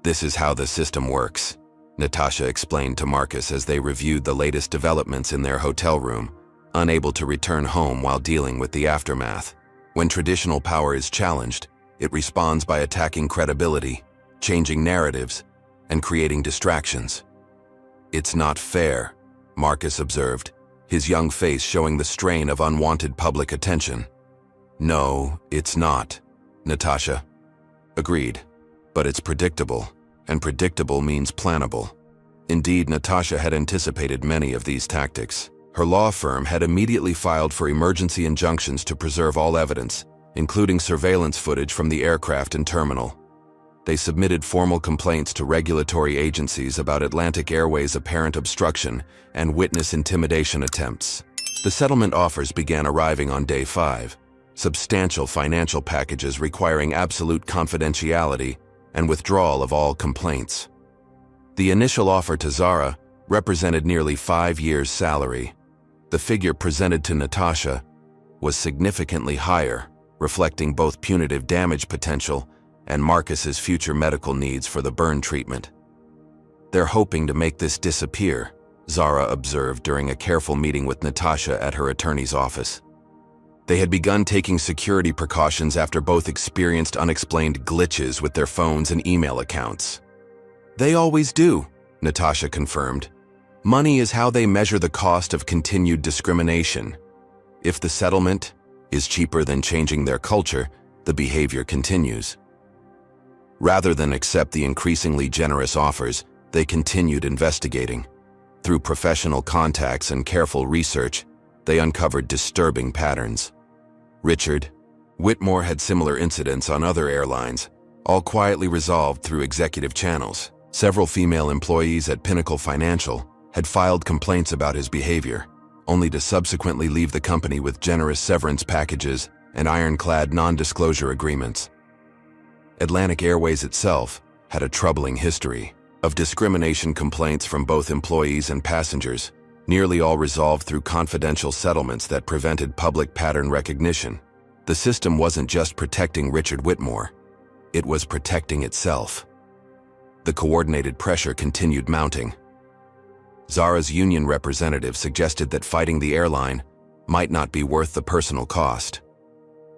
"This is how the system works," Natasha explained to Marcus as they reviewed the latest developments in their hotel room, unable to return home while dealing with the aftermath. When traditional power is challenged, it responds by attacking credibility, changing narratives, and creating distractions. "It's not fair," Marcus observed, his young face showing the strain of unwanted public attention. "No, it's not," Natasha agreed. But it's predictable, and predictable means plannable. Indeed, Natasha had anticipated many of these tactics. Her law firm had immediately filed for emergency injunctions to preserve all evidence, including surveillance footage from the aircraft and terminal. They submitted formal complaints to regulatory agencies about Atlantic Airways' apparent obstruction and witness intimidation attempts. The settlement offers began arriving on day 5, substantial financial packages requiring absolute confidentiality and withdrawal of all complaints. The initial offer to Zara represented nearly 5 years' salary. The figure presented to Natasha was significantly higher, reflecting both punitive damage potential and Marcus's future medical needs for the burn treatment. "They're hoping to make this disappear," Zara observed during a careful meeting with Natasha at her attorney's office. They had begun taking security precautions after both experienced unexplained glitches with their phones and email accounts. "They always do," Natasha confirmed. "Money is how they measure the cost of continued discrimination. If the settlement is cheaper than changing their culture, the behavior continues." Rather than accept the increasingly generous offers, they continued investigating. Through professional contacts and careful research, they uncovered disturbing patterns. Richard Whitmore had similar incidents on other airlines, all quietly resolved through executive channels. Several female employees at Pinnacle Financial had filed complaints about his behavior, only to subsequently leave the company with generous severance packages and ironclad non-disclosure agreements. Atlantic Airways itself had a troubling history of discrimination complaints from both employees and passengers, nearly all resolved through confidential settlements that prevented public pattern recognition. The system wasn't just protecting Richard Whitmore, it was protecting itself. The coordinated pressure continued mounting. Zara's union representative suggested that fighting the airline might not be worth the personal cost.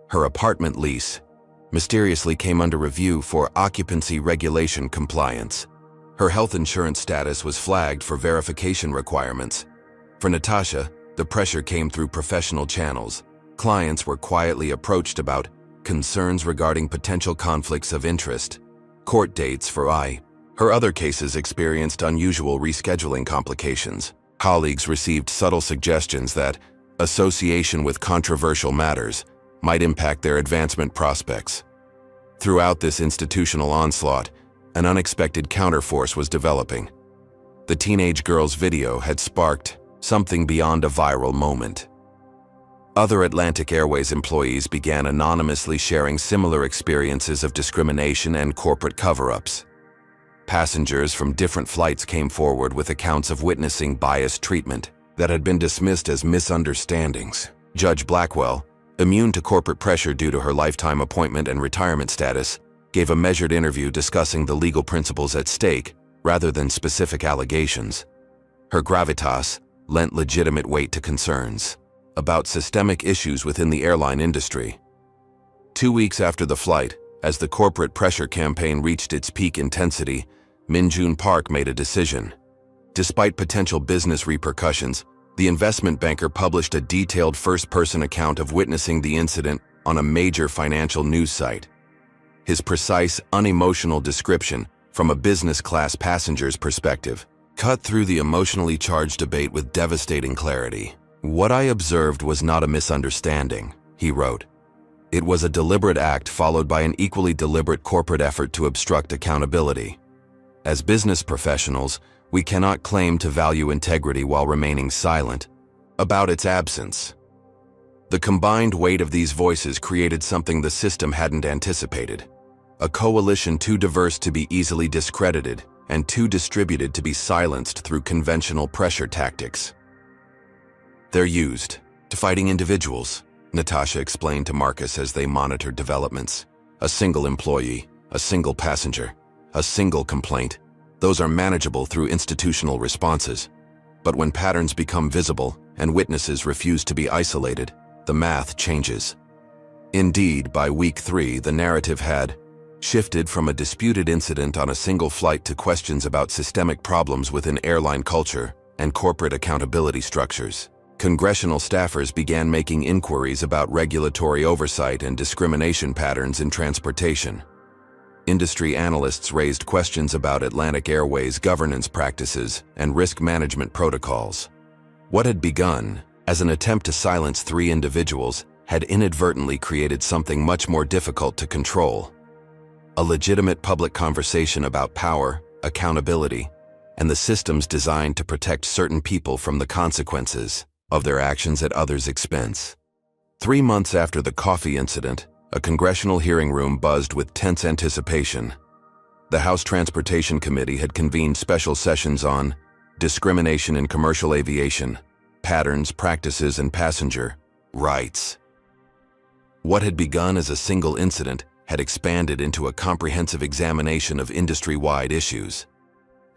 Her apartment lease mysteriously came under review for occupancy regulation compliance. Her health insurance status was flagged for verification requirements. For Natasha, the pressure came through professional channels. Clients were quietly approached about concerns regarding potential conflicts of interest. Court dates for her other cases experienced unusual rescheduling complications. Colleagues received subtle suggestions that association with controversial matters might impact their advancement prospects. Throughout this institutional onslaught, an unexpected counterforce was developing. The teenage girl's video had sparked something beyond a viral moment. Other Atlantic Airways employees began anonymously sharing similar experiences of discrimination and corporate cover-ups. Passengers from different flights came forward with accounts of witnessing biased treatment that had been dismissed as misunderstandings. Judge Blackwell, immune to corporate pressure due to her lifetime appointment and retirement status, gave a measured interview discussing the legal principles at stake rather than specific allegations. Her gravitas lent legitimate weight to concerns about systemic issues within the airline industry. 2 weeks after the flight, as the corporate pressure campaign reached its peak intensity, Minjun Park made a decision. Despite potential business repercussions, the investment banker published a detailed first-person account of witnessing the incident on a major financial news site. His precise, unemotional description, from a business-class passenger's perspective, cut through the emotionally charged debate with devastating clarity. "What I observed was not a misunderstanding," he wrote. "It was a deliberate act followed by an equally deliberate corporate effort to obstruct accountability. As business professionals, we cannot claim to value integrity while remaining silent about its absence." The combined weight of these voices created something the system hadn't anticipated. A coalition too diverse to be easily discredited and too distributed to be silenced through conventional pressure tactics. "They're used to fighting individuals," Natasha explained to Marcus as they monitored developments. "A single employee, a single passenger, a single complaint. Those are manageable through institutional responses. But when patterns become visible and witnesses refuse to be isolated, the math changes." Indeed, by week 3, the narrative had shifted from a disputed incident on a single flight to questions about systemic problems within airline culture and corporate accountability structures. Congressional staffers began making inquiries about regulatory oversight and discrimination patterns in transportation. Industry analysts raised questions about Atlantic Airways' governance practices and risk management protocols. What had begun as an attempt to silence 3 individuals had inadvertently created something much more difficult to control: a legitimate public conversation about power, accountability, and the systems designed to protect certain people from the consequences of their actions at others' expense. 3 months after the coffee incident, a congressional hearing room buzzed with tense anticipation. The House Transportation Committee had convened special sessions on discrimination in commercial aviation, patterns, practices, and passenger rights. What had begun as a single incident had expanded into a comprehensive examination of industry-wide issues.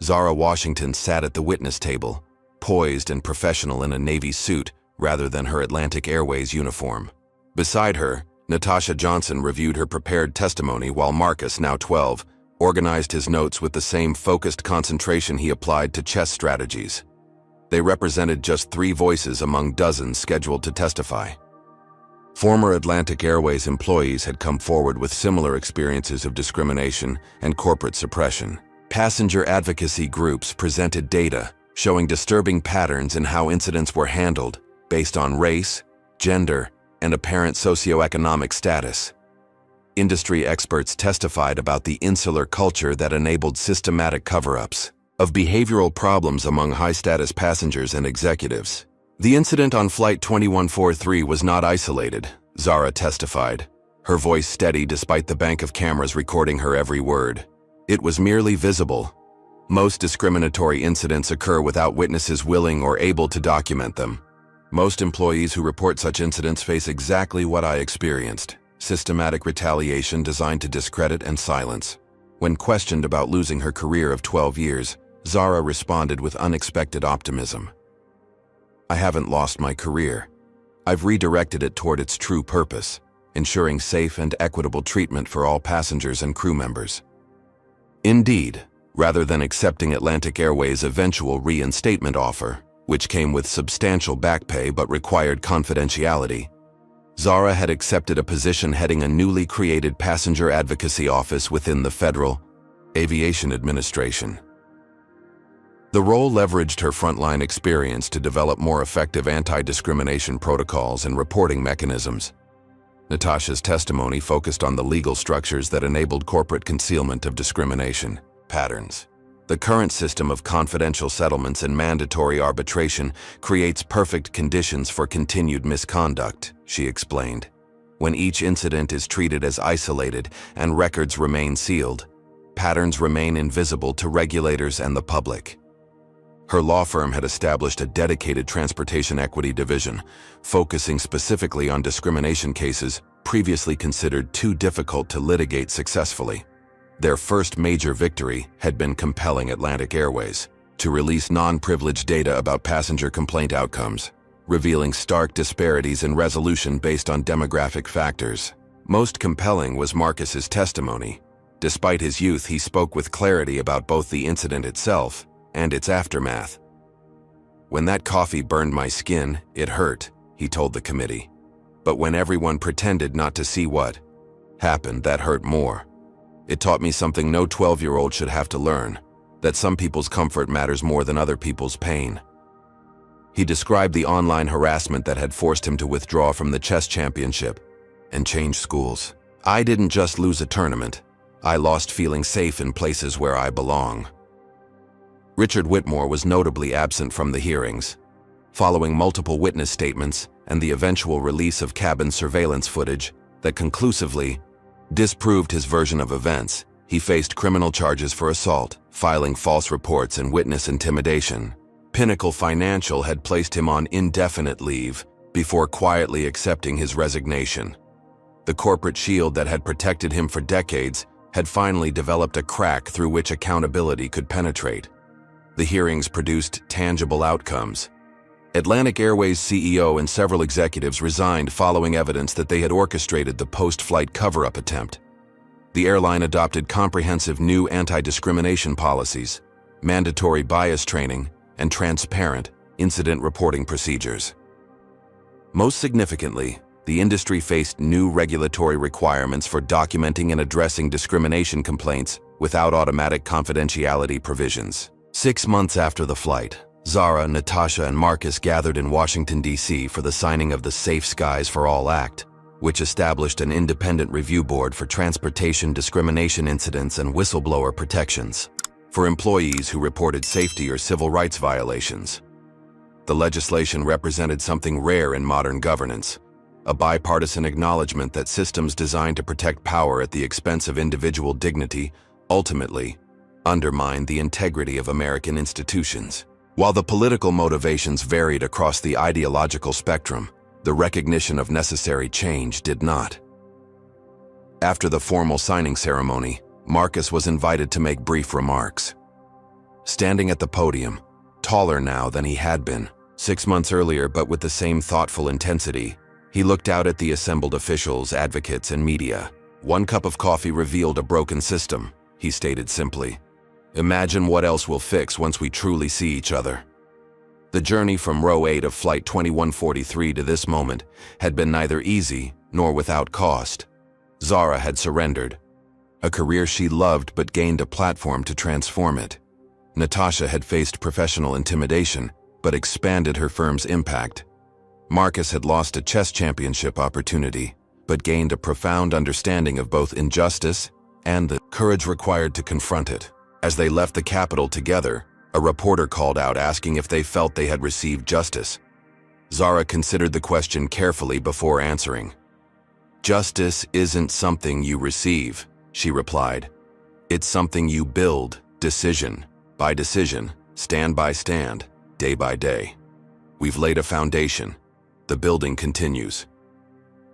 Zara Washington sat at the witness table, poised and professional in a Navy suit rather than her Atlantic Airways uniform. Beside her, Natasha Johnson reviewed her prepared testimony while Marcus, now 12, organized his notes with the same focused concentration he applied to chess strategies. They represented just 3 voices among dozens scheduled to testify. Former Atlantic Airways employees had come forward with similar experiences of discrimination and corporate suppression. Passenger advocacy groups presented data showing disturbing patterns in how incidents were handled based on race, gender, and apparent socioeconomic status. Industry experts testified about the insular culture that enabled systematic cover-ups of behavioral problems among high-status passengers and executives. The incident on Flight 2143 was not isolated, Zara testified, her voice steady despite the bank of cameras recording her every word. It was merely visible. Most discriminatory incidents occur without witnesses willing or able to document them. Most employees who report such incidents face exactly what I experienced: systematic retaliation designed to discredit and silence. When questioned about losing her career of 12 years, Zara responded with unexpected optimism. "I haven't lost my career. I've redirected it toward its true purpose, ensuring safe and equitable treatment for all passengers and crew members." Indeed, rather than accepting Atlantic Airways' eventual reinstatement offer, which came with substantial back pay but required confidentiality, Zara had accepted a position heading a newly created passenger advocacy office within the Federal Aviation Administration. The role leveraged her frontline experience to develop more effective anti-discrimination protocols and reporting mechanisms. Natasha's testimony focused on the legal structures that enabled corporate concealment of discrimination patterns. The current system of confidential settlements and mandatory arbitration creates perfect conditions for continued misconduct, she explained. When each incident is treated as isolated and records remain sealed, patterns remain invisible to regulators and the public. Her law firm had established a dedicated transportation equity division, focusing specifically on discrimination cases previously considered too difficult to litigate successfully. Their first major victory had been compelling Atlantic Airways to release non-privileged data about passenger complaint outcomes, revealing stark disparities in resolution based on demographic factors. Most compelling was Marcus's testimony. Despite his youth, he spoke with clarity about both the incident itself and its aftermath. "When that coffee burned my skin, it hurt," he told the committee. "But when everyone pretended not to see what happened, that hurt more. It taught me something no 12-year-old should have to learn, that some people's comfort matters more than other people's pain." He described the online harassment that had forced him to withdraw from the chess championship and change schools. "I didn't just lose a tournament. I lost feeling safe in places where I belong." Richard Whitmore was notably absent from the hearings. Following multiple witness statements and the eventual release of cabin surveillance footage that conclusively disproved his version of events, he faced criminal charges for assault, filing false reports, and witness intimidation. Pinnacle Financial had placed him on indefinite leave before quietly accepting his resignation. The corporate shield that had protected him for decades had finally developed a crack through which accountability could penetrate. The hearings produced tangible outcomes. Atlantic Airways CEO and several executives resigned following evidence that they had orchestrated the post-flight cover-up attempt. The airline adopted comprehensive new anti-discrimination policies, mandatory bias training, and transparent incident reporting procedures. Most significantly, the industry faced new regulatory requirements for documenting and addressing discrimination complaints without automatic confidentiality provisions. 6 months after the flight, Zara, Natasha, and Marcus gathered in Washington, D.C. for the signing of the Safe Skies for All Act, which established an independent review board for transportation discrimination incidents and whistleblower protections for employees who reported safety or civil rights violations. The legislation represented something rare in modern governance, a bipartisan acknowledgement that systems designed to protect power at the expense of individual dignity ultimately undermine the integrity of American institutions. While the political motivations varied across the ideological spectrum, the recognition of necessary change did not. After the formal signing ceremony, Marcus was invited to make brief remarks. Standing at the podium, taller now than he had been 6 months earlier but with the same thoughtful intensity, he looked out at the assembled officials, advocates, and media. "One cup of coffee revealed a broken system," he stated simply. "Imagine what else we'll fix once we truly see each other." The journey from row 8 of Flight 2143 to this moment had been neither easy nor without cost. Zara had surrendered, a career she loved but gained a platform to transform it. Natasha had faced professional intimidation but expanded her firm's impact. Marcus had lost a chess championship opportunity but gained a profound understanding of both injustice and the courage required to confront it. As they left the Capitol together, a reporter called out asking if they felt they had received justice. Zara considered the question carefully before answering. "Justice isn't something you receive," she replied. "It's something you build, decision by decision, stand by stand, day by day. We've laid a foundation. The building continues."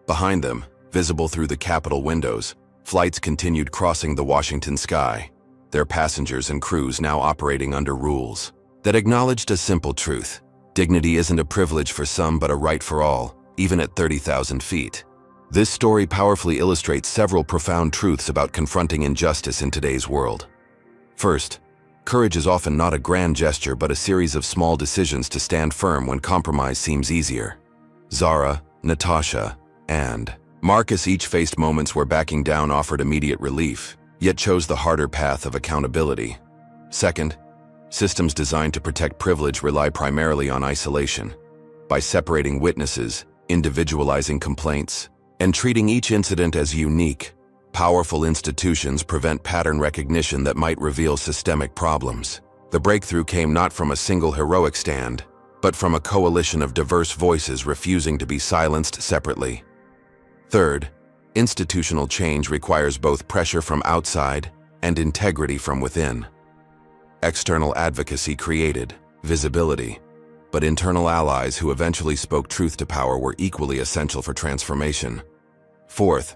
Behind them, visible through the Capitol windows, flights continued crossing the Washington sky, their passengers and crews now operating under rules that acknowledged a simple truth: dignity isn't a privilege for some but a right for all, even at 30,000 feet. This story powerfully illustrates several profound truths about confronting injustice in today's world. First, courage is often not a grand gesture but a series of small decisions to stand firm when compromise seems easier. Zara, Natasha, and Marcus each faced moments where backing down offered immediate relief, yet chose the harder path of accountability. Second, systems designed to protect privilege rely primarily on isolation. By separating witnesses, individualizing complaints, and treating each incident as unique, powerful institutions prevent pattern recognition that might reveal systemic problems. The breakthrough came not from a single heroic stand, but from a coalition of diverse voices refusing to be silenced separately. Third, institutional change requires both pressure from outside and integrity from within. External advocacy created visibility, but internal allies who eventually spoke truth to power were equally essential for transformation. Fourth,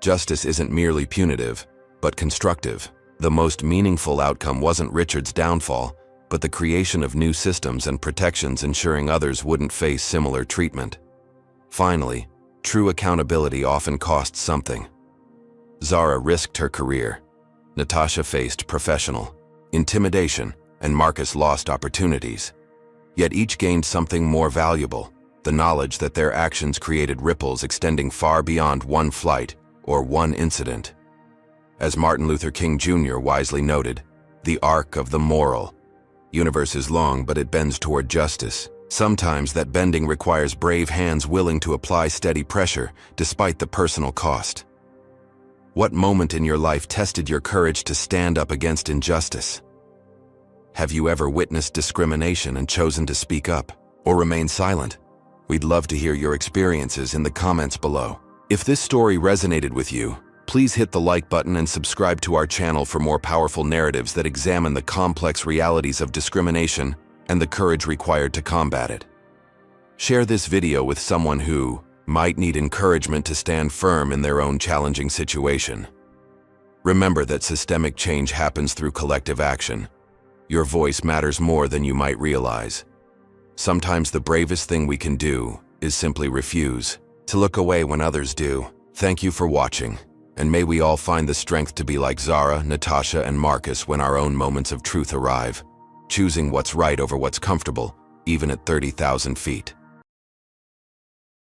justice isn't merely punitive, but constructive. The most meaningful outcome wasn't Richard's downfall, but the creation of new systems and protections ensuring others wouldn't face similar treatment. Finally, true accountability often costs something. Zara risked her career. Natasha faced professional intimidation, and Marcus lost opportunities. Yet each gained something more valuable: the knowledge that their actions created ripples extending far beyond one flight or one incident. As Martin Luther King Jr. wisely noted, the arc of the moral universe is long, but it bends toward justice. Sometimes that bending requires brave hands willing to apply steady pressure despite the personal cost. What moment in your life tested your courage to stand up against injustice? Have you ever witnessed discrimination and chosen to speak up or remain silent? We'd love to hear your experiences in the comments below. If this story resonated with you, please hit the like button and subscribe to our channel for more powerful narratives that examine the complex realities of discrimination and the courage required to combat it. Share this video with someone who might need encouragement to stand firm in their own challenging situation. Remember that systemic change happens through collective action. Your voice matters more than you might realize. Sometimes the bravest thing we can do is simply refuse to look away when others do. Thank you for watching, and may we all find the strength to be like Zara, Natasha, and Marcus when our own moments of truth arrive, choosing what's right over what's comfortable, even at 30,000 feet.